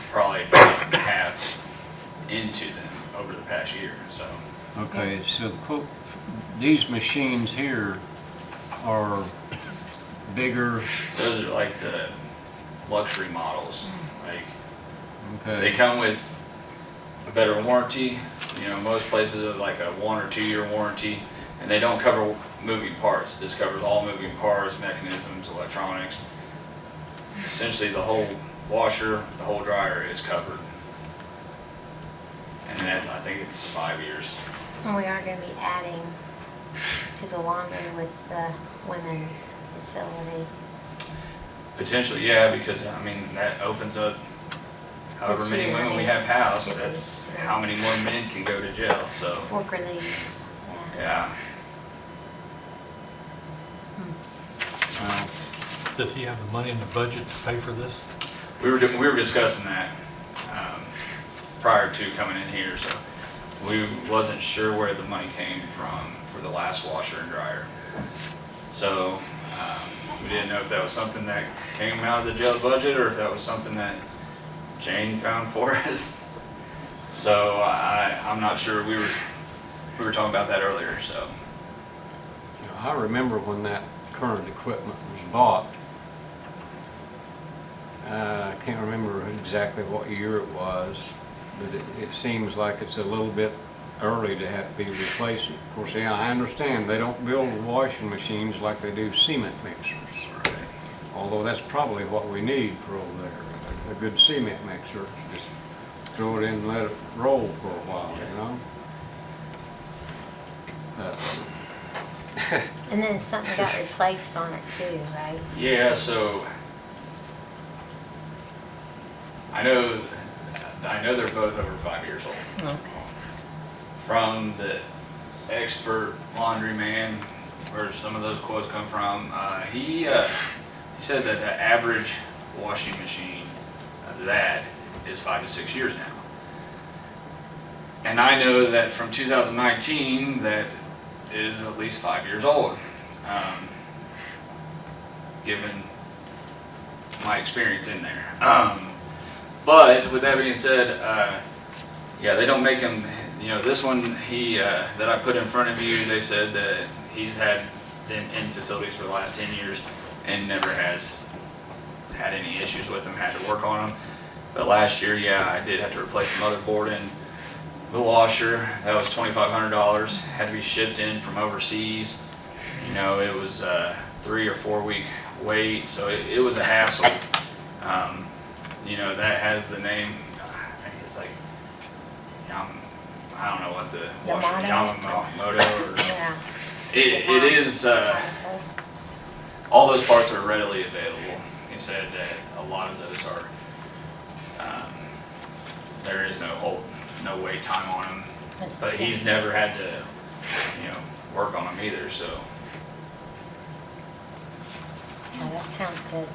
probably about half into them over the past year. So Okay, so these machines here are bigger, those are like the luxury models. Like they okay, come with a better warranty. Most places are like a 1 or 2 year warranty, and they don't cover moving parts. This covers all moving parts, mechanisms, electronics. Essentially, the whole washer, the whole dryer is covered, and I think it's 5 years. And we are gonna be adding to the laundry with the women's facility. Potentially, yeah, because that opens up however That's many true, women we yeah. have housed. Should be, That's yeah. how many more men can go to jail. So Work release, yeah. yeah. well, Does he have the money in the budget to pay for this? We were discussing that prior to coming in here, so we wasn't sure where the money came from for the last washer and dryer. So we didn't know if that was something that came out of the jail budget or if that was something that Jane found for us. So I'm not sure. We were talking about that earlier. So I remember when that current equipment was bought. I can't remember exactly what year it was, but it seems like it's a little bit early to have to be replaced. Of course, yeah, I understand they don't build washing machines like they do cement mixers. Although that's probably what we need for over there, a good cement mixer. Just throw it in and let it roll for a while, And then something got replaced on it too, right? yeah, so I know they're both over 5 years old. Okay. From the expert laundryman, where some of those quotes come from, he said that the average washing machine of that is 5 to 6 years now. And I know that from 2019, that is at least 5 years old, given my experience in there. But with that being said, yeah, they don't make them, you know, this one, that I put in front of you, they said that he's had been in facilities for the last 10 years and never has had any issues with them, had to work on them. But last year, yeah, I did have to replace the motherboard and the washer. That was $2,500. Had to be shipped in from overseas. You know, it was a 3 or 4 week wait, so it was a hassle. You know, that has the name, I think it's like, I don't know what the washer, Yamamoto, or Yeah. it is, all those parts are readily available. He said that a lot of those are, there is no wait time on them, That's but he's good. never had to, you know, work on them either, so. Yeah, that sounds good.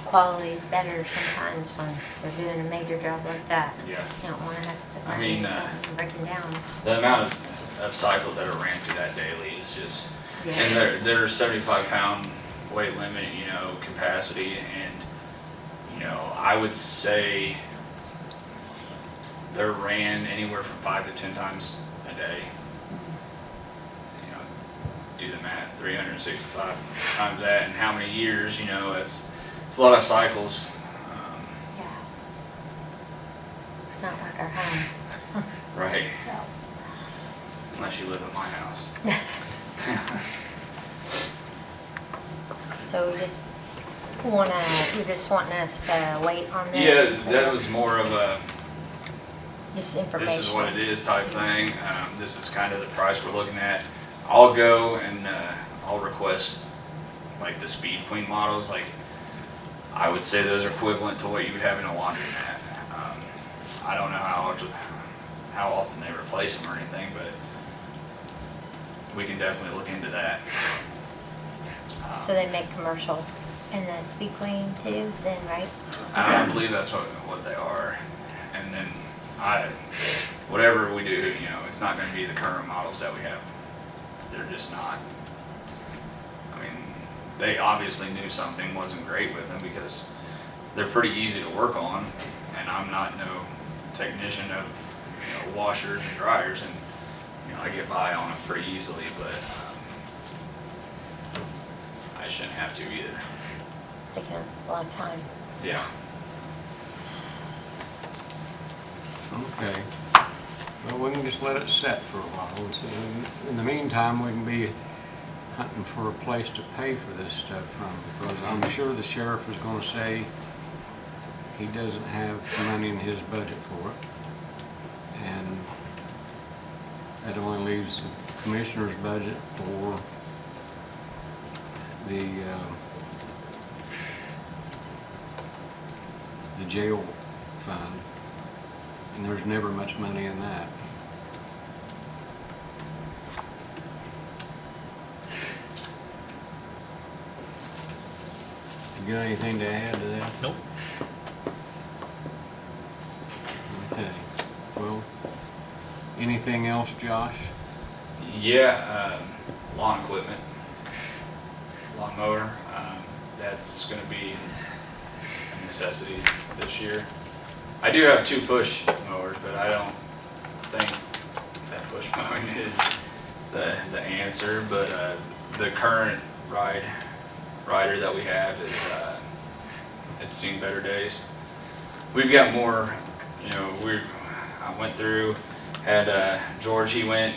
Quality's better sometimes when they're doing a major job like that. Yeah. You don't wanna have to put I money mean, in something and break them down. The amount of cycles that are ran through that daily is just, Yeah. and they're 75-pound weight limit, you know, capacity, and, you know, I would say they're ran anywhere from 5 to 10 times a day. You know, do the math, 365 times that, and how many years, you know, it's a lot of cycles. Yeah. It's not like our home. Right, unless you live at my house. So we just you're just wanting us to wait on Yeah, this? that was more of a, Just information. this is what it is type thing. This is kind of the price we're looking at. I'll go and I'll request like the Speed Queen models. Like, I would say those are equivalent to what you would have in a laundromat. I don't know how often they replace them or anything, but we can definitely look into that. So they make commercial in the Speed Queen too, then, right? I believe that's what they are. And then whatever we do, you know, it's not going to be the current models that we have. They're just not. I mean, they obviously knew something wasn't great with them because they're pretty easy to work on, and I'm not no technician of, you know, washers and dryers, and, you know, I get by on them pretty easily, but I shouldn't have to either. Taking a long time. Yeah. Okay. Well, we can just let it set for a while. And so in the meantime, we can be hunting for a place to pay for this stuff from, because I'm sure the sheriff is gonna say he doesn't have money in his budget for it. And that only leaves the commissioner's budget for the jail fund. And there's never much money in that. You got anything to add to that? Nope. Okay. Well, anything else, Josh? Yeah, lawn equipment, lawn mower, that's gonna be a necessity this year. I do have 2 push mowers, but I don't think that push mowing is the answer, but the current rider that we have is, it's seen better days. We've got more, you know, I went through, had George, he went,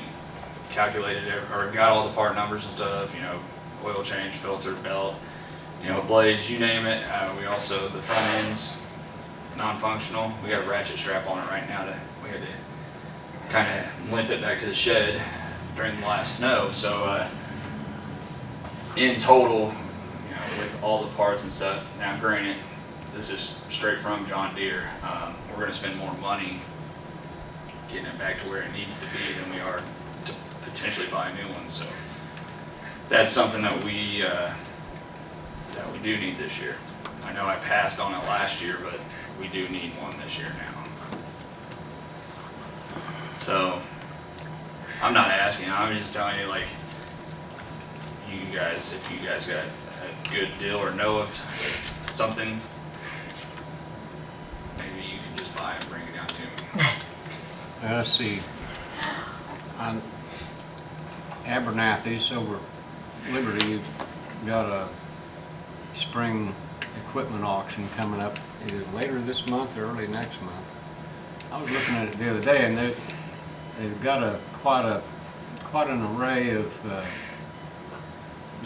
calculated or got all the part numbers and stuff, you know, oil change, filter, belt, you know, blades, you name it. We also, the front end's non-functional. We got a ratchet strap on it right now we had to kind of limp it back to the shed during the last snow. So in total, you know, with all the parts and stuff, now granted, this is straight from John Deere. We're going to spend more money getting it back to where it needs to be than we are to potentially buy a new one. So that's something that we do need this year. I know I passed on it last year, but we do need one this year now. So, I'm not asking, I'm just telling you, like, you guys, if you guys got a good deal or know of something, maybe you can just buy it and bring it down to me. Let's see. On Abernathy's over Liberty, you've got a spring equipment auction coming up either later this month or early next month. I was looking at it the other day, and they've got quite an array of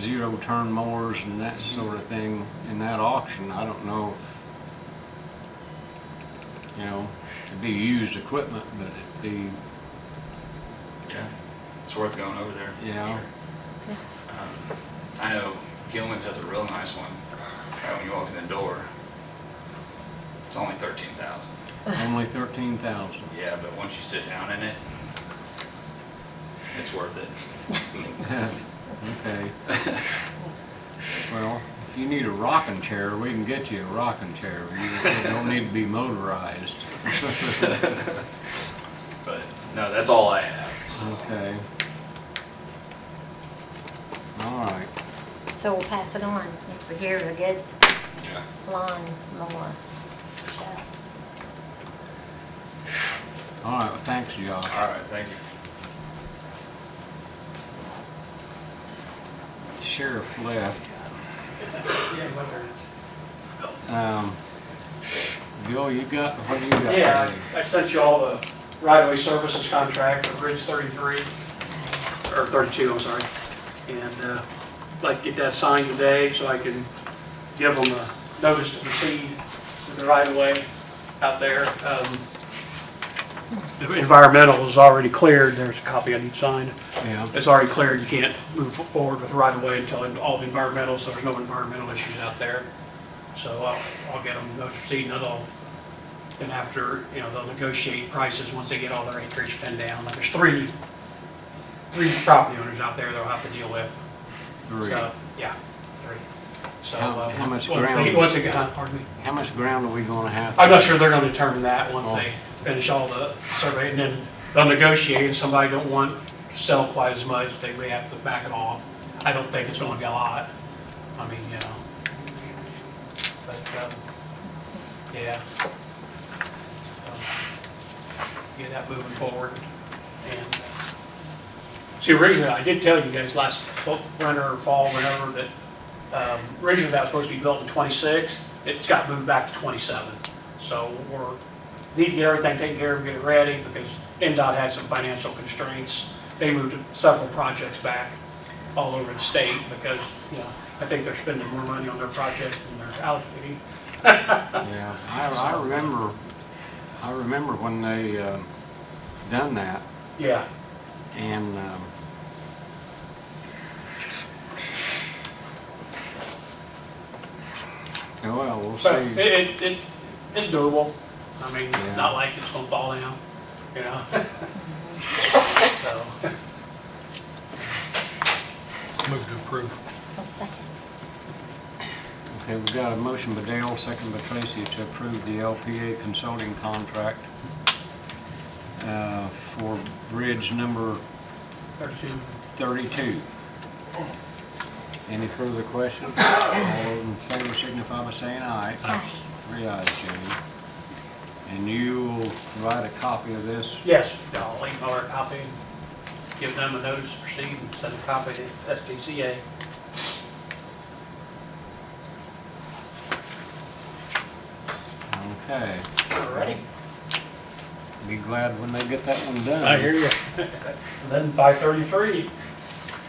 zero-turn mowers and that sort of thing in that auction. I don't know if, you know, it'd be used equipment, but it'd be, Yeah, it's worth going over there. you know, I know Gilman's has a real nice one, right when you walk in the door. It's only 13,000. only 13,000. Yeah, but once you sit down in it, it's worth it. Okay. Well, if you need a rocking chair, we can get you a rocking chair. You don't need to be motorized. But no, that's all I have. So. Okay. All right. So we'll pass it on if we hear a good Yeah. lawn mower. So, All right, well, thanks, Josh. All right, thank you. Sheriff left. Yeah, what's her- Gil, what do you got? Yeah, today? I sent you all the right-of-way services contract for Bridge 33, or 32, I'm sorry. And like to get that signed today so I can give them a notice to proceed with the right-of-way out there. The environmental is already cleared, there's a copy I need signed. Yeah, It's already cleared, you can't move forward with the right-of-way until all the environmental, so there's no environmental issues out there. So I'll get them notice to proceed, and then after, you know, they'll negotiate prices once they get all their acreage pinned down. Like, there's three property owners out there they'll have to deal with. three. So, yeah, three. So, How much once ground? they get, pardon me. How much ground are we gonna have? I'm not sure they're gonna determine that once Oh. they finish all the survey, and then they'll negotiate. If somebody don't want to sell quite as much, they may have to back it off. I don't think it's gonna be a lot. I mean, you know. But, yeah. So, get that moving forward. And, see, originally, I did tell you guys last winter or fall, whenever, that, originally that was supposed to be built in '26. It's got moved back to '27. So need to get everything taken care of, get it ready, because NDOT had some financial constraints. They moved several projects back all over the state because, you know, I think they're spending more money on their projects than they're allocating. Yeah, I remember when they done that, Yeah, and oh, well, we'll but see. it's doable. I mean, Yeah. not like it's gonna fall down, you know? So, Move to approve. a second. Okay, we've got a motion by Dale, second by Tracy to approve the LPA consulting contract for bridge number 32. 32. Any further questions? All those in favor signify by saying aye. Aye. 3 ayes, Jamie. And you will provide a copy of this? Yes, I'll email her a copy, and give them a notice to proceed, and send a copy to SDCA. Okay. Alrighty. Be glad when they get that one done. I hear you. And then 533,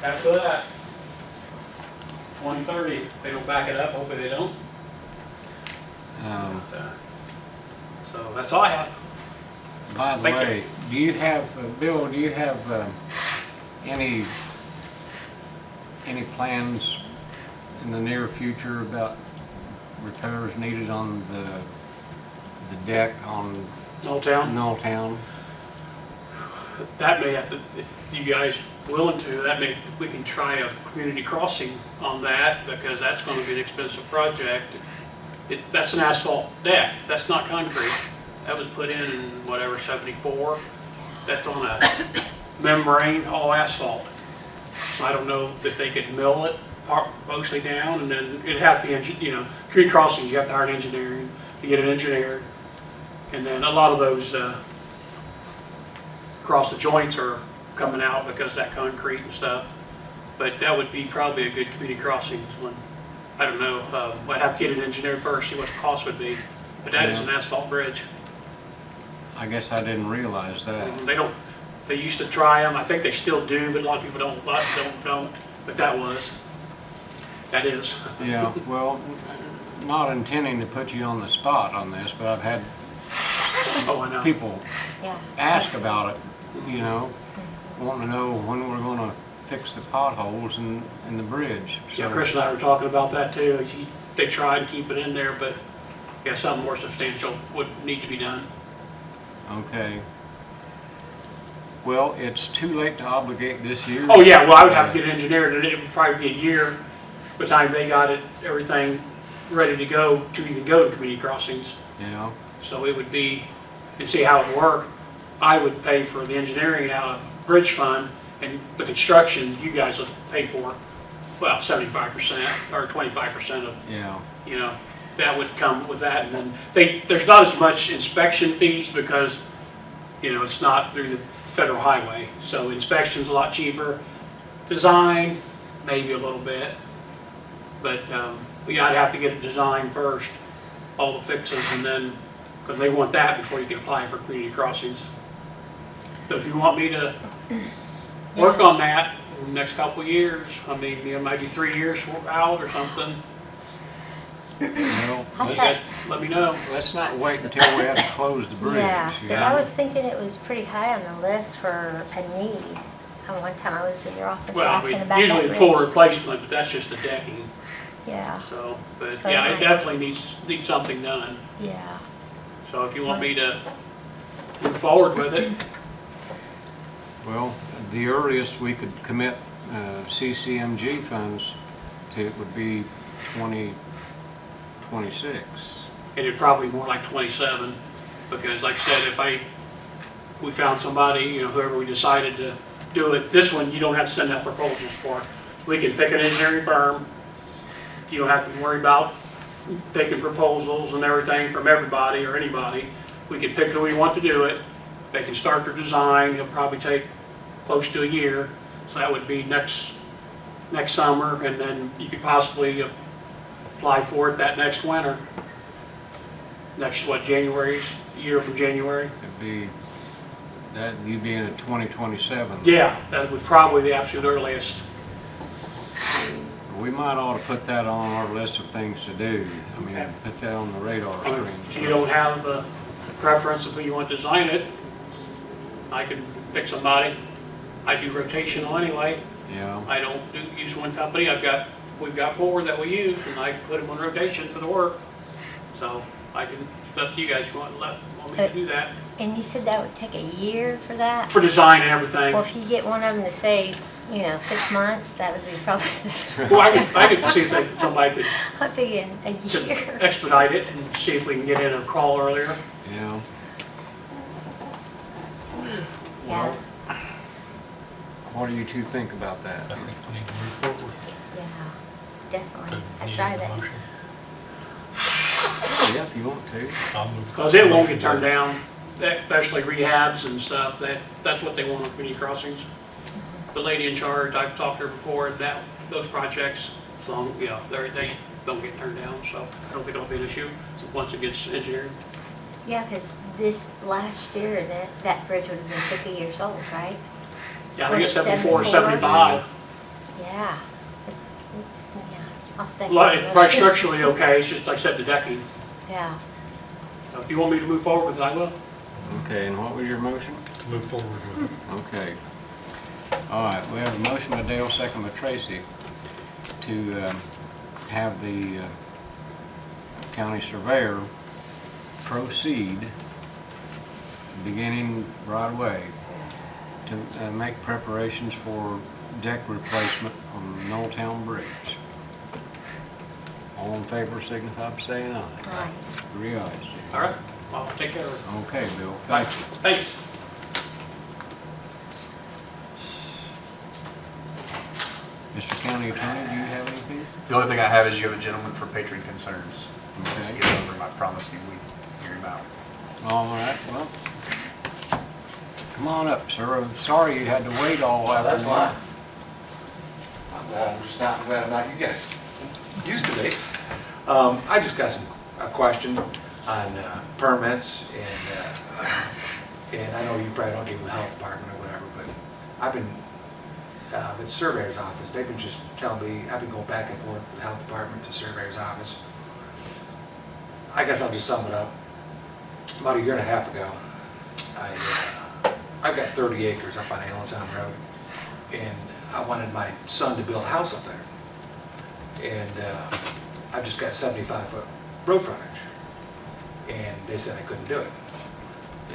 after that, 130, if they don't back it up, hopefully they don't. Um, So that's all I have. By the Thank you. way, do you have, Bill, do you have any plans in the near future about repairs needed on the deck on Old Town? Nulltown? That may have to, if you guys willing to, we can try a community crossing on that, because that's gonna be an expensive project. That's an asphalt deck, that's not concrete. That was put in whatever, 74. That's on a membrane, all asphalt. So I don't know if they could mill it mostly down, and then it'd have to be, community crossings, you have to hire an engineering to get it engineered. And then a lot of those across the joints are coming out because of that concrete and stuff. But that would be probably a good community crossings one. I don't know, I'd have to get it engineered first, see what the cost would be. But that is an asphalt bridge. I guess I didn't realize that. They used to try them, I think they still do, but a lot of people don't, but that is. Yeah, well, not intending to put you on the spot on this, but I've had Oh, I know. people Yeah. ask about it, wanting to know when we're gonna fix the potholes in the bridge. Yeah, So, Chris and I were talking about that too. They try to keep it in there, but yeah, something more substantial would need to be done. okay. Well, it's too late to obligate this year. Oh, yeah, well, I would have to get it engineered, and it would probably be a year by the time they got everything ready to go to even go to community crossings. Yeah, So it would be, and see how it would work, I would pay for the engineering out of bridge fund, and the construction, you guys would pay for, well, 75% or 25% of, yeah, that would come with that. And then there's not as much inspection fees because, it's not through the federal highway. So inspection's a lot cheaper. Design, maybe a little bit. But, I'd have to get it designed first, all the fixes, and then, because they want that before you can apply for community crossings. But if you want me to work on that in the next couple of years, maybe 3 years out or something, well, I you thought- guys let me know. let's not wait until we have to close the bridge. Yeah, you because know? I was thinking it was pretty high on the list for a need. One time I was in your office Well, asking about that usually bridge. full replacement, but that's just the decking, Yeah, so, but So yeah, it nice. definitely needs something done. yeah. So if you want me to move forward with it, Well, the earliest we could commit CCMG funds to would be 2026. and it'd probably be more like 27, because like I said, we found somebody, whoever we decided to do it, this one, you don't have to send out proposals for. We can pick an engineering firm. You don't have to worry about taking proposals and everything from everybody or anybody. We can pick who we want to do it. They can start their design. It'll probably take close to a year. So that would be next summer, and then you could possibly apply for it that next winter. January, year from January? It'd be, you'd be in at 2027. Yeah, that would probably be the absolute earliest. We might ought to put that on our list of things to do. Okay. Put that on the radar If screen. you don't have a preference of who you want to design it, I can pick somebody. I do rotational anyway. Yeah, I don't use one company. We've got 4 that we use, and I put them on rotation for the work. So it's up to you guys if you want me to do that. And you said that would take a year for that? For design and everything. Well, if you get one of them to say, 6 months, that would be probably this one. Well, I could see if somebody could I'm thinking a year. expedite it and see if we can get in a call earlier. yeah. Yeah, What do you two think about that? I think we need to move forward. yeah, definitely. I Need a tried it. motion. Yeah, if you want to. I'll move. Because it won't get turned down, especially rehabs and stuff. That's what they want on community crossings. The lady in charge, I've talked to her before, those projects, as long, they don't get turned down, so I don't think it'll be an issue once it gets engineered. Yeah, because this last year, that bridge would have been 50 years old, right? Yeah, I think it's Or 74, 74. 75. Yeah, it's, yeah, I'll say. It's probably structurally okay, it's just like I said, the decking. Yeah, So if you want me to move forward with it, I will. Okay, and what was your motion? To move forward with it. Okay. All right, we have a motion by Dale, second by Tracy, to have the county surveyor proceed, beginning right away, to make preparations for deck replacement on Knolltown Bridge. All in favor signify by saying aye. Right. 3 ayes. All right, well, take care of it. Okay, Bill, thank you. Thanks. Mr. County Attorney, do you have anything? The only thing I have is you have a gentleman for patron concerns. Just Okay. get over him, I promise you, we hear him out. All right, well, come on up, sir. I'm sorry you had to wait all Well, that's afternoon. fine. I'm glad I'm just not, glad I'm not you guys. Used to be. I just got a question on permits and I know you probably don't deal with the health department or whatever, but I've been, at the surveyor's office, they've been just telling me, I've been going back and forth from the health department to surveyor's office. I guess I'll just sum it up. About a year and a half ago, I've got 30 acres up on Allentown Road, and I wanted my son to build a house up there. And I've just got 75-foot road frontage, and they said I couldn't do it.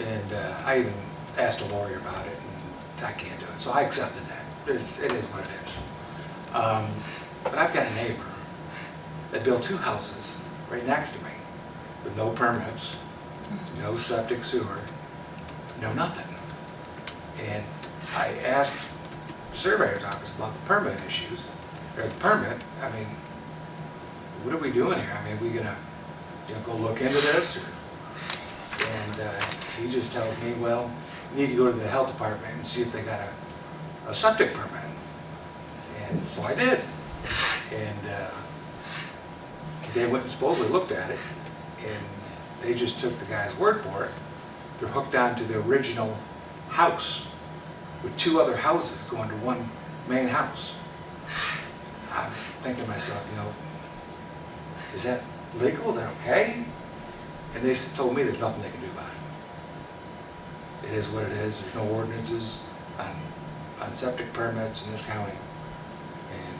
And I even asked a lawyer about it, and I can't do it. So I accepted that. It is what it is. But I've got a neighbor that built 2 houses right next to me with no permits, no septic sewer, no nothing. And I asked the surveyor's office about the permit issues, or the permit. I mean, what are we doing here? I mean, are we gonna, go look into this? And he just tells me, well, you need to go to the health department and see if they got a septic permit. And so I did. And they went and supposedly looked at it, and they just took the guy's word for it. They're hooked onto the original house with 2 other houses going to one main house. I'm thinking to myself, is that legal? Is that okay? And they told me there's nothing they can do about it. It is what it is. There's no ordinances on septic permits in this county. And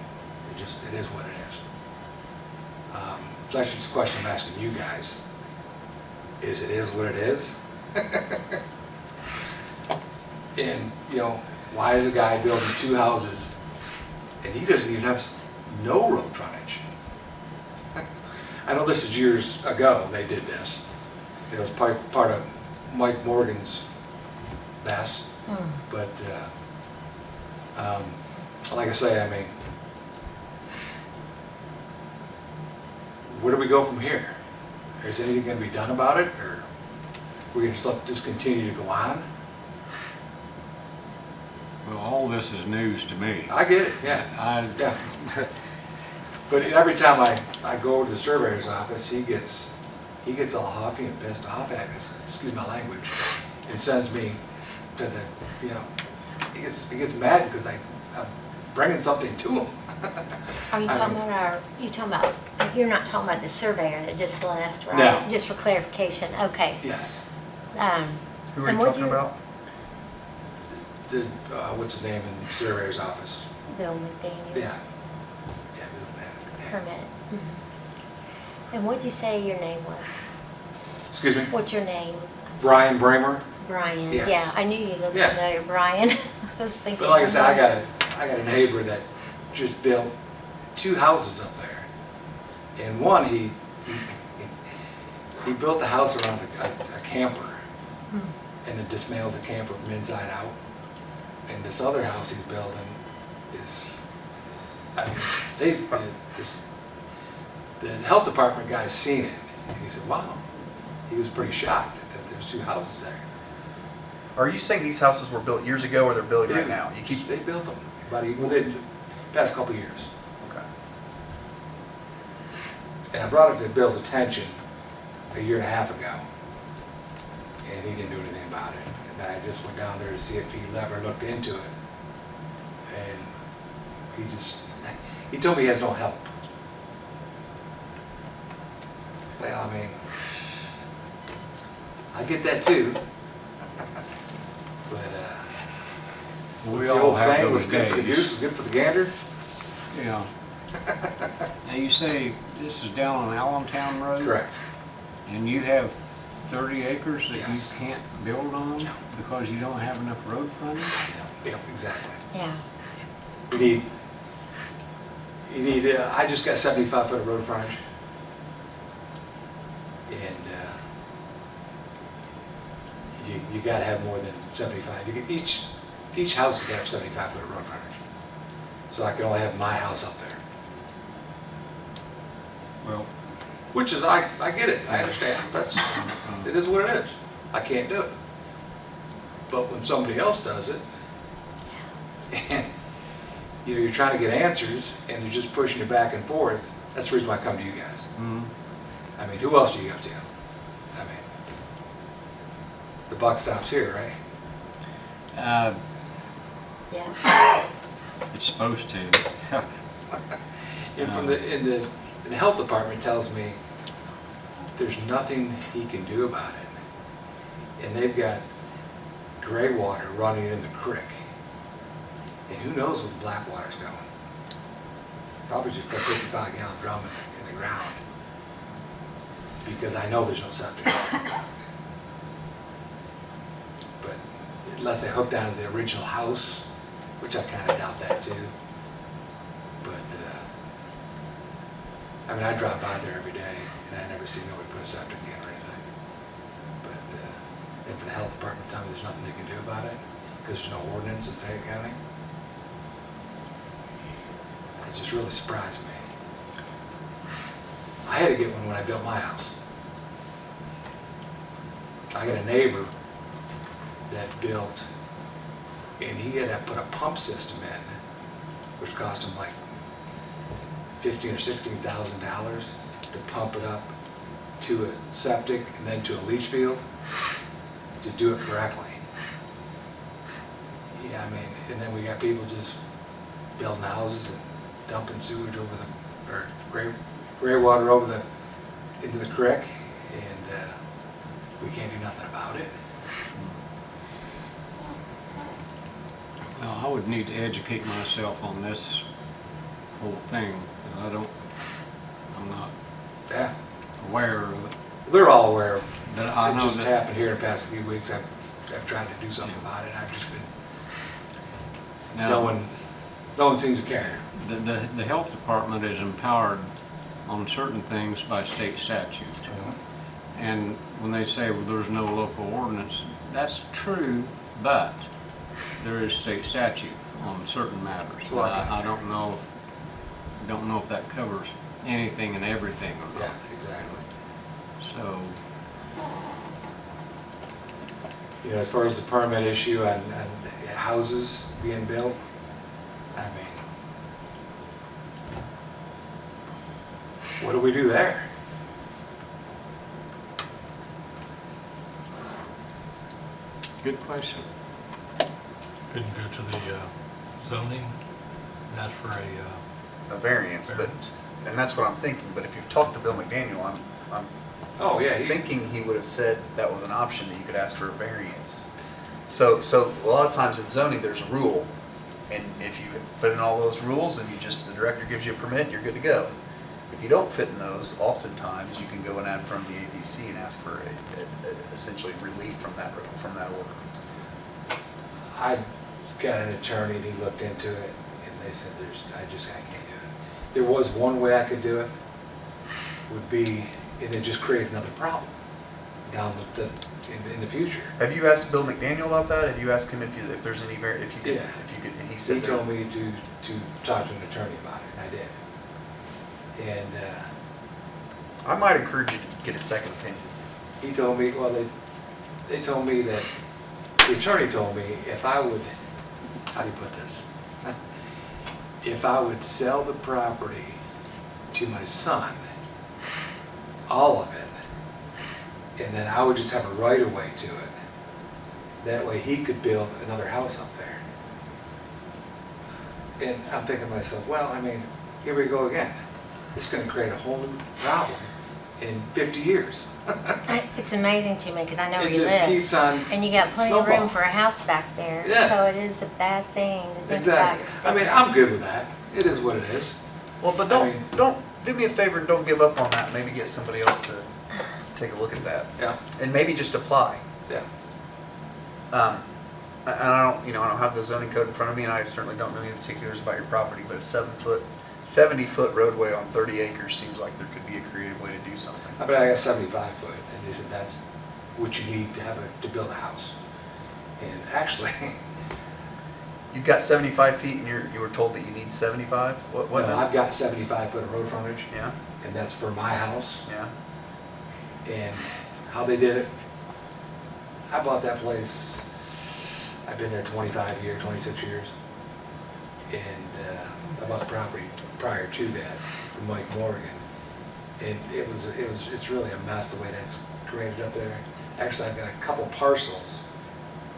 it is what it is. So that's just a question I'm asking you guys. It is what it is? And, why is a guy building 2 houses and he doesn't even have no road frontage? I know this is years ago they did this. It was part of Mike Morgan's mess. But, like I say, I mean, where do we go from here? Is anything going to be done about it, or are we going to just let this continue to go on? Well, all this is news to me. I get it, yeah. Yeah. But every time I go to the surveyor's office, he gets all huffy and pissed off at us, excuse my language, and sends me to the, he gets mad because I'm bringing something to him. Are you talking about you're not talking about the surveyor that just left, right? No. Just for clarification, okay. Yes. Who are you And what'd talking about? What's his name in the surveyor's office? Bill McDaniel. Yeah. Yeah, yeah. Permit. And what'd you say your name was? Excuse me? What's your name? I'm sorry. Brian Bramer. Brian, Yes. yeah, I knew you looked Yeah. familiar, Brian. I was thinking. But like I said, I got a neighbor that just built 2 houses up there. And one, he built the house around a camper and then dismantled the camper from inside out. And this other house he's building is, I mean, the health department guy's seen it. And he said, wow, he was pretty shocked that there's 2 houses there. Are you saying these houses were built years ago or they're building right now? You keep. They built them within the past couple of years. Okay. And I brought it to Bill's attention a year and a half ago, and he didn't do anything about it. And then I just went down there to see if he ever looked into it, and he told me he has no help. Well, I mean, I get that too, but We what's the all old have saying, those what's good for the days. goose is good for the gander? Yeah. Now, you say this is down on Allentown Road? Correct. And you have 30 acres that you Yes. can't build on No. because you don't have enough road frontage? Yeah, exactly. Yeah, You need, I just got 75-foot road frontage, And you gotta have more than 75. Each house has to have 75 foot of road frontage. So I can only have my house up there. Well, Which is, I get it, I understand, it is what it is. I can't do it. But when somebody else does it, and, you know, you're trying to get answers, and they're just pushing you back and forth, that's the reason why I come to you guys. mhm. I mean, who else do you go to? I mean, the buck stops here, right? Yeah. It's supposed to. And the health department tells me there's nothing he can do about it. And they've got gray water running in the creek. And who knows where the black water's going? Probably just put a 55 gallon drum in the ground. Because I know there's no septic. But unless they hook down to the original house, which I kind of doubt that too. But, I mean, I drive by there every day, and I never see nobody put a septic in or anything. But, and for the health department to tell me there's nothing they can do about it, because there's no ordinance in Fayette County, it just really surprised me. I had to get one when I built my house. I got a neighbor that built, and he had to put a pump system in, which cost him like $15,000 or $16,000 to pump it up to a septic and then to a leach field to do it correctly. Yeah, I mean, and then we got people just building houses and dumping sewage over the, or gray water over into the creek, and we can't do nothing about it. Well, I would need to educate myself on this whole thing. 'Cause I'm not Yeah, aware of it. they're all aware of it. But I It know just that- happened here in the past few weeks. I've tried to do something about it. I've just been, Now, no one seems to care. the health department is empowered on certain things by state statute. And when they say, well, there's no local ordinance, that's true, but there is state statute on certain matters. So I I don't know if that covers anything and everything or Yeah, not. exactly. So, You know, as far as the permit issue and houses being built, I mean, what do we do there? good question. Couldn't go to the zoning, and ask for a A variance, but, and that's what I'm thinking, but if you've talked to Bill McDaniel, I'm Oh, yeah. thinking he would have said that was an option, that you could ask for a variance. So a lot of times in zoning, there's a rule, and if you put in all those rules and the director gives you a permit, you're good to go. If you don't fit in those, oftentimes you can go and add from the ABC and ask for essentially relief from that order. I got an attorney and he looked into it and they said I can't do it. There was one way I could do it, would be, and it just create another problem down in the future. Have you asked Bill McDaniel about that? Have you asked him if there's any, if you could, Yeah. and he said He there- told me to talk to an attorney about it, and I did. And I might encourage you to get a second opinion. he told me, well, they told me that, the attorney told me if I would, how do you put this? If I would sell the property to my son, all of it, and then I would just have a right of way to it, that way he could build another house up there. And I'm thinking to myself, well, I mean, here we go again. It's going to create a whole new problem in 50 years. It's amazing to me because I know where It you just live. keeps on And you got plenty of snowball. room for a house back there. Yeah. So it is a bad thing to think Exactly. about. I mean, I'm good with that. It is what it is. Well, but I mean- don't do me a favor and don't give up on that. Maybe get somebody else to take a look at that, Yeah, and maybe just apply. yeah. And I don't have the zoning code in front of me, and I certainly don't know any particulars about your property. But a 70-foot roadway on 30 acres seems like there could be a creative way to do something. I got 75 foot, and they said that's what you need to to build a house. And actually, You've got 75 feet and you were told that you need 75? What no, number? I've got 75 foot of road frontage, Yeah, and that's for my house. yeah. And how they did it, I bought that place, I've been there 25 years, 26 years. And I bought the property prior to that from Mike Morgan. And it's really a mess the way that's graded up there. Actually, I've got a couple parcels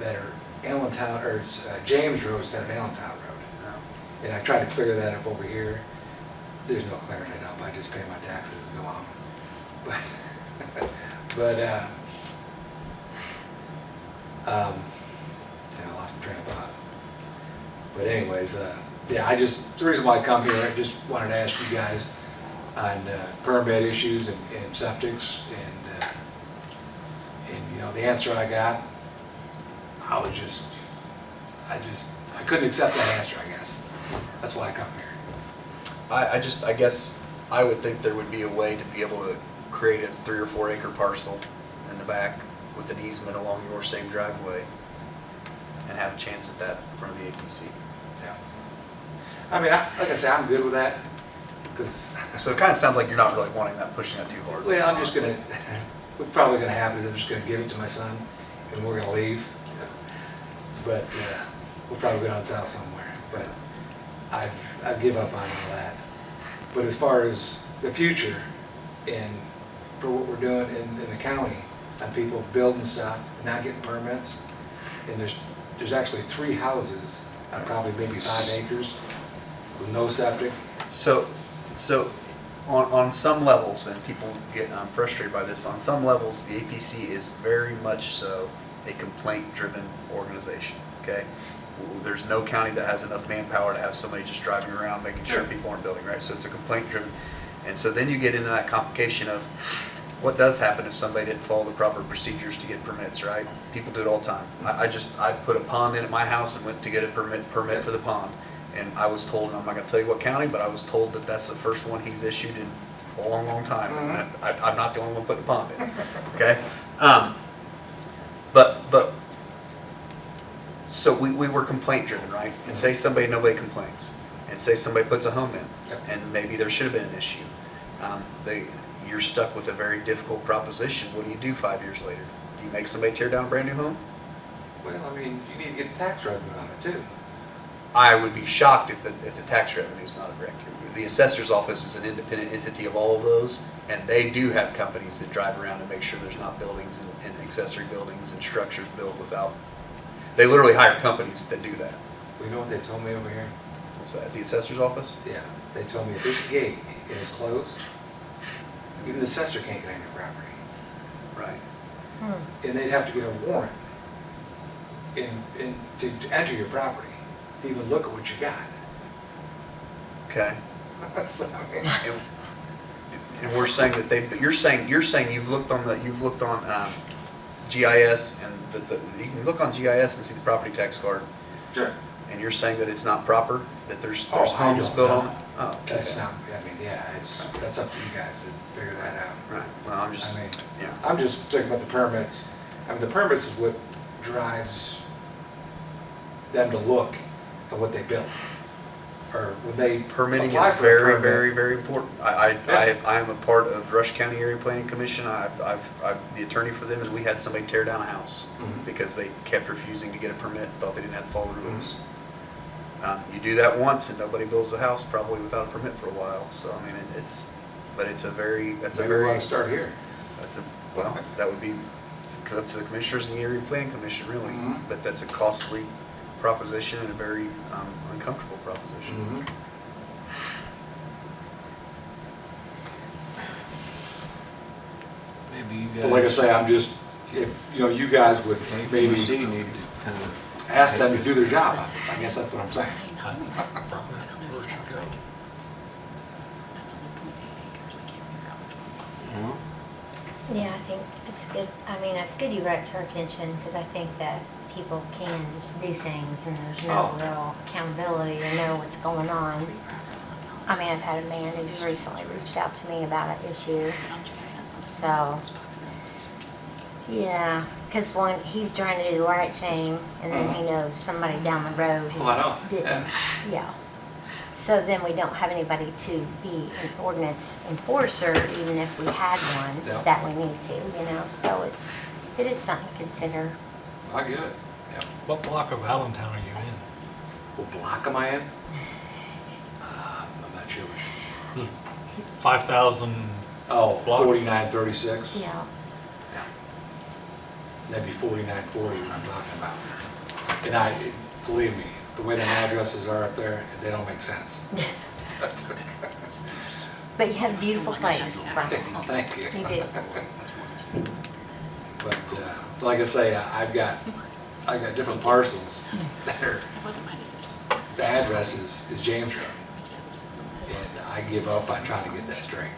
that are Allentown, or it's James Road instead of Allentown Road. And I tried to clear that up over here. There's no clearing it up, I just pay my taxes and go on. But yeah, I lost my train of thought. But anyways, yeah, the reason why I come here, I just wanted to ask you guys on permit issues and septics, and you know, the answer I got, I couldn't accept that answer, I guess. That's why I come here. I guess I would think there would be a way to be able to create a 3 or 4 acre parcel in the back with an easement along your same driveway and have a chance at that in front of the APC. Yeah. I mean, like I say, I'm good with that, because, So it kind of sounds like you're not really wanting that, pushing that too hard. well, I'm just honestly. what's probably gonna happen is I'm just gonna give it to my son, and we're gonna leave. But we'll probably go down south somewhere, but I've give up on all that. But as far as the future, and for what we're doing in the county, on people building stuff, not getting permits, and there's actually 3 houses on probably maybe 5 acres with no septic. So on some levels, and people get frustrated by this, on some levels, the APC is very much so a complaint-driven organization, okay? There's no county that has enough manpower to have somebody just driving around making sure people aren't building, right? So it's a complaint-driven. And so then you get into that complication of what does happen if somebody didn't follow the proper procedures to get permits, right? People do it all the time. I put a pond in at my house and went to get a permit for the pond. And I was told, and I'm not gonna tell you what county, but I was told that that's the first one he's issued in a long, long time. And I'm not the only one putting a pond in, okay? So we were complaint driven, right? And say nobody complains, and say somebody puts a home in, and maybe there should have been an issue. You're stuck with a very difficult proposition. What do you do 5 years later? Do you make somebody tear down a brand new home? Well, I mean, you need to get the tax revenue on it too. I would be shocked if the tax revenue is not a direct. The assessor's office is an independent entity of all of those, and they do have companies that drive around and make sure there's not buildings and accessory buildings and structures built without. They literally hire companies that do that. Well, you know what they told me over here? What's that? The assessor's office? Yeah, they told me if this gate is closed, even the assessor can't get on your property. Right. And they'd have to get a warrant to enter your property, to even look at what you got. Okay. So, I mean, And we're saying that you're saying you've looked on GIS, and you can look on GIS and see the property tax card, Sure. and you're saying that it's not proper, that there's Oh, I homes don't built know. on it? Oh, okay. That's not, I mean, yeah, that's up to you guys to figure that out. Right, well, I'm just, I mean, yeah. I'm just talking about the permits. I mean, the permits is what drives them to look at what they built. Or when they Permitting apply is for a very, permit. very, very important. I Yeah. am a part of Rush County Area Planning Commission. I'm the attorney for them, and we had somebody tear down a house Mhm. because they kept refusing to get a permit, thought they didn't have to follow the rules. You do that once and nobody builds a house probably without a permit for a while. So, I mean, that's a very, Maybe we want to start here. well, that would be up to the commissioners and the Area Planning Commission, really. Mhm. But that's a costly proposition and a very uncomfortable proposition. Mm-hmm. Maybe you guys. But like I say, I'm just, if, you guys would maybe APC need to kind of. ask them to do their job, I guess that's what I'm saying. I don't know if it's that right. That's only 0.8 acres, I can't figure out which one. Yeah, I think it's good. I mean, it's good you brought it to our attention, because I think that people can just do things and there's no real accountability or know what's going on. I mean, I've had a man who's recently reached out to me about an issue, So, yeah, because one, he's trying to do the right thing, and then he knows somebody down the road who Well, I know, didn't. Yeah. So then we don't have anybody to be an ordinance enforcer, even if we had one Yeah. that we need to, you know, so it is something to consider. I get it. Yeah. What block of Allentown are you in? What block am I in? I'm not sure. He's, 5,000, Oh, Block? 4936? yeah, Yeah. That'd be 4940 what I'm talking about. And believe me, the way the addresses are up there, they don't make sense. but you have a beautiful place, Brian. Thank you. You do. But like I say, I've got different parcels that are, That wasn't my decision. the address is James Road. And I give up on trying to get that straight.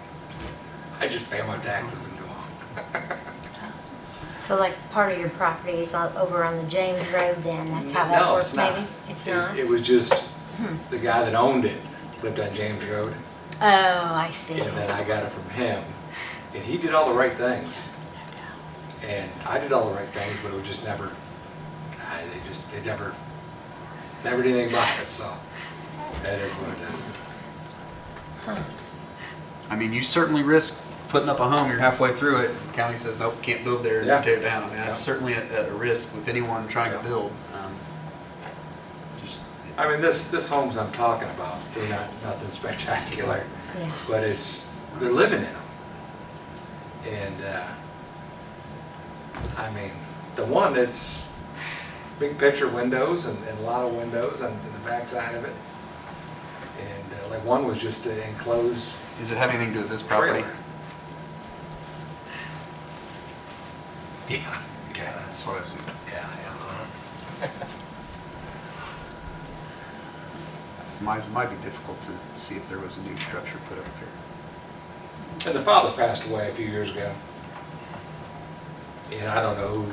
I just pay my taxes and go on. So like part of your property is over on the James Road then, that's how that No, works it's not. maybe? It's not? It was just, the guy that owned it lived on James Road, Oh, I see. and then I got it from him. And he did all the right things. And I did all the right things, but it was just never, they never did anything about it, so that is what it is. I mean, you certainly risk putting up a home, you're halfway through it, and the county says, nope, can't build there, and Yeah. tear it down. I mean, that's Yeah. certainly a risk with anyone trying to Yeah. build. Just, I mean, this homes I'm talking about, they're nothing spectacular, Yeah. but they're living in them. And, I mean, the one that's big picture windows and a lot of windows on the back side of it. And like one was just an enclosed does it have anything to do with this property? trailer. Yeah. Okay, That's what I see. yeah, yeah. It might be difficult to see if there was a new structure put up there. And the father passed away a few years ago. And I don't know who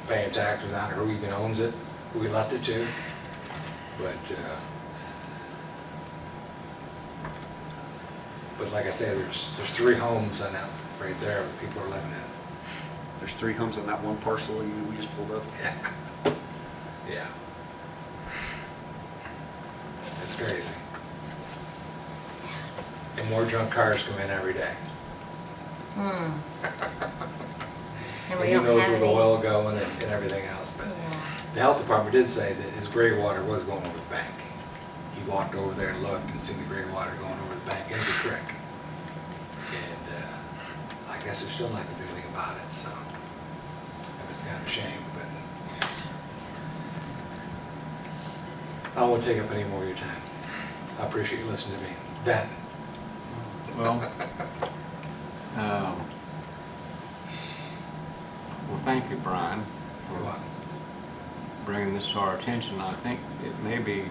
paying taxes on it, or who even owns it, who we left it to. But like I said, there's 3 homes on that right there that people are living in. There's 3 homes on that one parcel we just pulled up. Yeah. Yeah. It's crazy. And more drunk cars come in every day. Hmm. And we And he don't knows have where the any. oil going and everything else, but Yeah. the health department did say that his gray water was going over the bank. He walked over there and looked and seen the gray water going over the bank into the creek. And I guess they're still not gonna do anything about it, so it's kind of a shame, but I won't take up any more of your time. I appreciate you listening to me. Vent. Well, thank you, Brian, You're for welcome. bringing this to our attention. I think it may be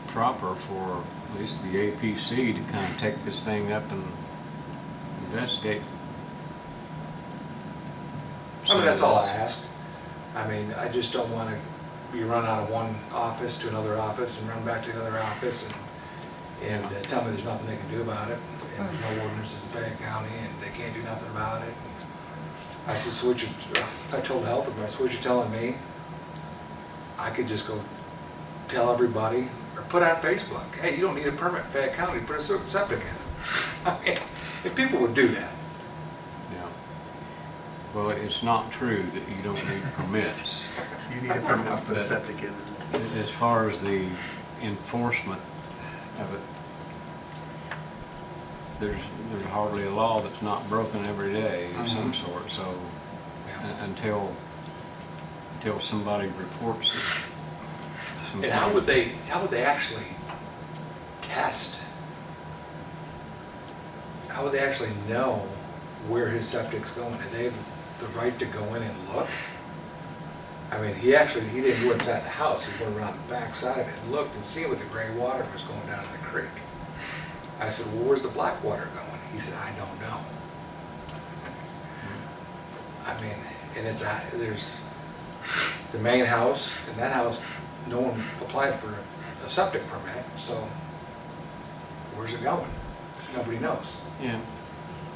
proper for at least the APC to kind of take this thing up and investigate. I mean, that's all I ask. I mean, I just don't want to be run out of one office to another office and run back to the other office and tell me there's nothing they can do about it. And there's no ordinances in Fayette County and they can't do nothing about it. I said, so what you, I told the health department, so what you telling me? I could just go tell everybody or put on Facebook, hey, you don't need a permit in Fayette County to put a septic in. I mean, if people would do that. Yeah. Well, it's not true that you don't need permits. You need a permit to put a septic in. As far as the enforcement of it, there's hardly a law that's not broken every day of some sort, so until somebody reports it. And how would they actually test? How would they actually know where his septic's going? Do they have the right to go in and look? I mean, he didn't go inside the house, he went around the back side of it and looked and seen where the gray water was going down in the creek. I said, well, where's the black water going? He said, I don't know. I mean, and there's the main house, and that house, no one applied for a septic permit, so where's it going? Nobody knows. Yeah,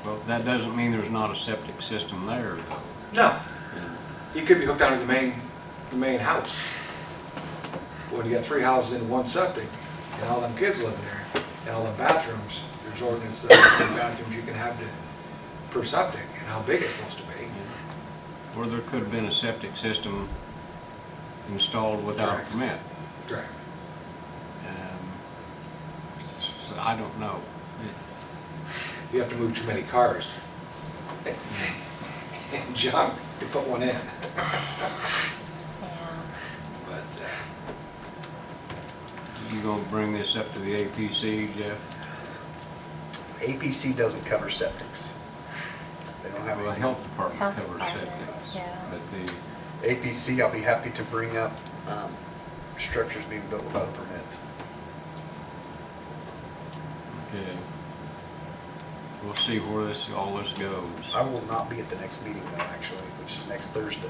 Well, that doesn't mean there's not a septic system there, though. No, you could be hooked onto the main house. When you got 3 houses in one septic, and all them kids living there, and all them bathrooms, there's ordinance that how many bathrooms you can have per septic, and how big it's supposed to be. Or there could have been a septic system installed without a Correct. permit. Correct. So I don't know. You have to move too many cars and junk to put one in. Yeah. But You gonna bring this up to the APC, Jeff? APC doesn't cover septics. They don't have Well, the anything. health department Health covers department, septic. yeah. But the, APC, I'll be happy to bring up structures being built without a permit. okay. We'll see where all this goes. I will not be at the next meeting though, actually, which is next Thursday.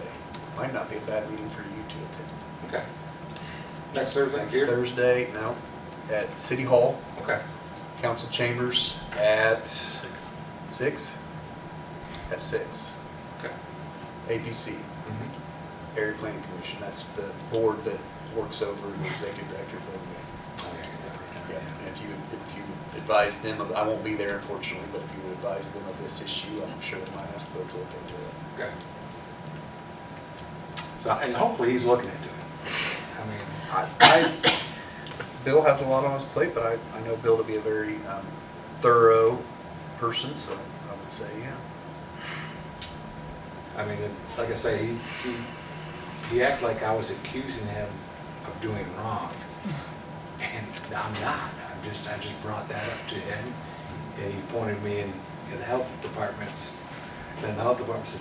Might not be a bad meeting for you to attend. okay. Next Thursday Next here? Thursday, no, at City Hall, Okay. Council Chambers at 6. 6? At 6. Okay. APC, Mhm. Area Planning Commission. That's the board that works over the executive director of the Yeah, and if you advise them of, I won't be there unfortunately, but if you advise them of this issue, I'm sure they might ask Bill to look into it. Okay. So, and hopefully he's looking into it. I mean, Bill has a lot on his plate, but I know Bill to be a very thorough person, so I would say, yeah. I mean, like I say, he acted like I was accusing him of doing wrong. And I'm not. I just brought that up to him, and he pointed me in the health departments. Then the health department said,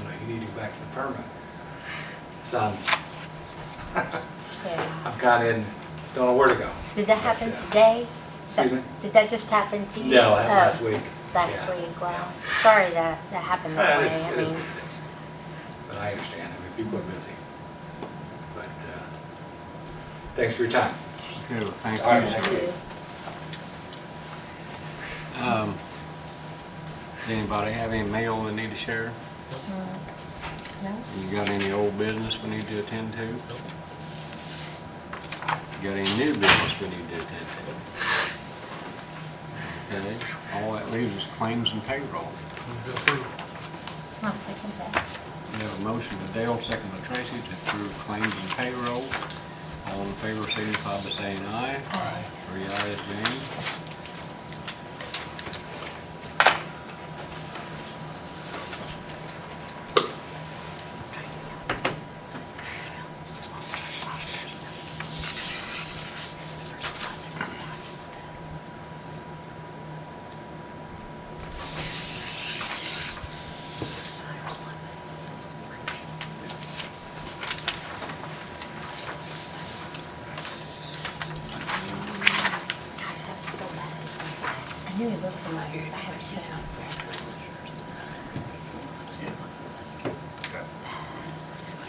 no, you need to go back to the permit. So Yeah. I'm kind of don't know where to go. Did that happen But, today? Is that- Excuse me? Did that just happen to you? No, that Oh, last week. Last Yeah. week, wow. Sorry that happened that It way. is I what mean, it is. But I understand. I mean, people are busy. But thanks for your time. Okay, well, thank All right, you. thank you. Does anybody have any mail they need to share? no? You got any old business we need to attend to? You got any new business we need to attend to? Okay, all that leaves is claims and payroll. I'll second that. We have a motion by Dale, second by Tracy to approve claims and payroll. All in favor signify by saying aye. Aye. 3 ayes, Jane. Gosh, I feel bad. I knew he looked familiar. I haven't seen him.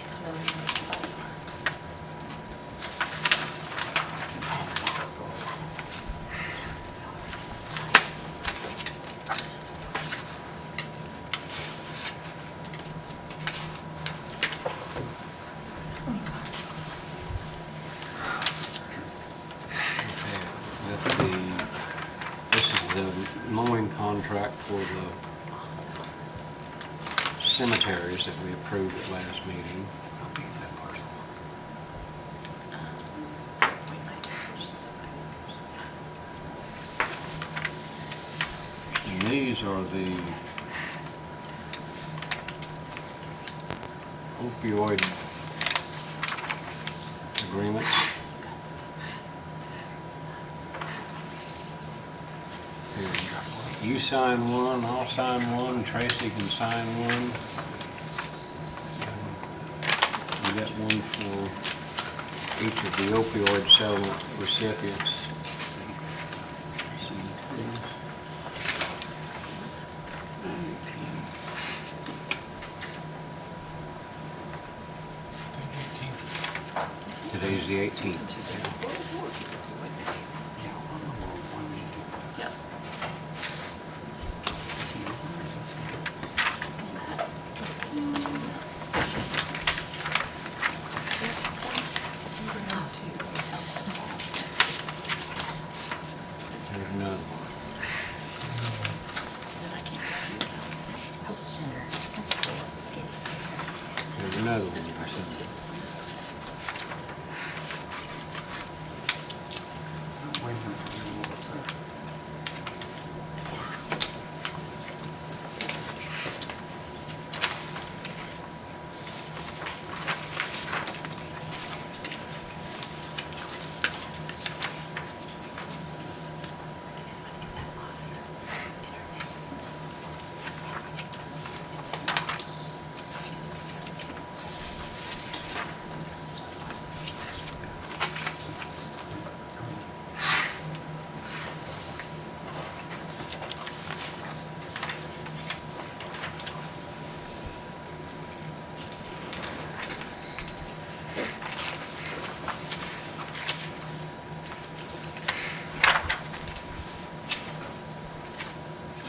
It's really nice place. This is the mowing contract for the cemeteries that we approved at last meeting. And these are the opioid agreements. You sign one, I'll sign one, Tracy can sign one. We got one for each of the opioid settlement recipients. Today's the 18th. Yep. another one. This part So- is- Waiting for you to look upstairs.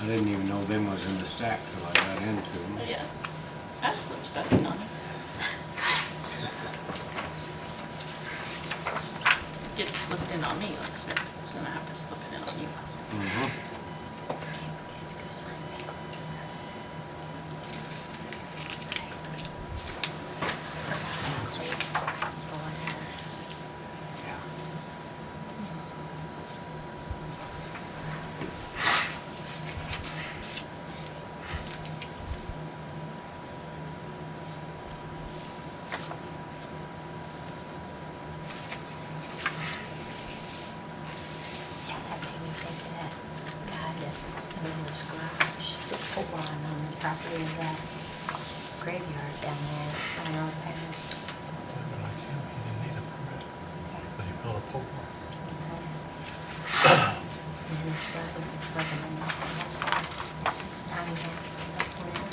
I didn't even know them was in the stack till I got into them. Yeah, I slipped stuff in on it. Gets slipped in on me, like I said, so then I have to slip it in on you. Mhm. Yeah, that made me think of that guy that's in his garage, the pole barn on the property of that graveyard down there on North Haven. Like him, he didn't need a permit, but he built a pole barn. And his brother was living in that house, tiny house in that corner.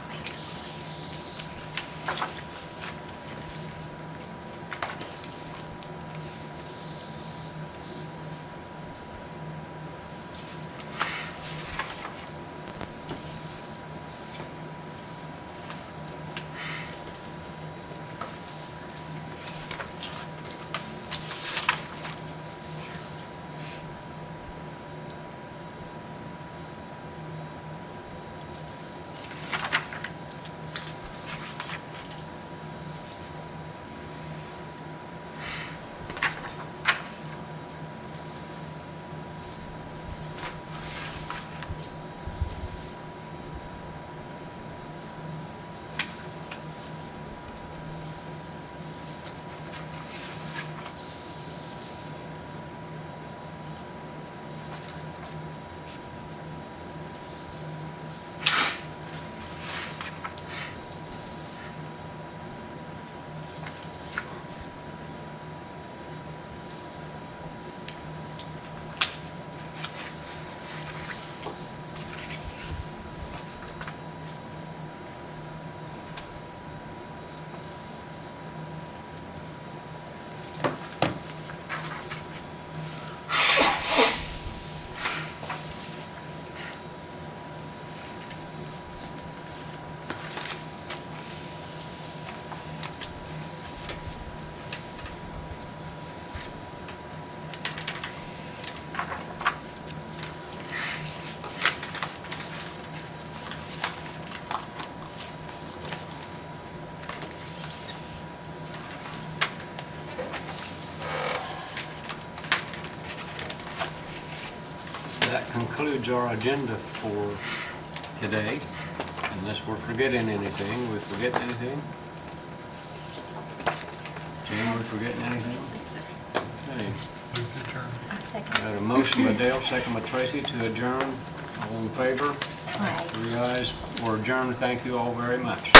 Make a noise. That concludes our agenda for today, unless we're forgetting anything. We forget anything? Jim, we forgetting anything? Okay. Move to adjourn. I second. Got a motion by Dale, second by Tracy to adjourn. All in favor? Aye. 3 ayes. We're adjourned. Thank you all very much.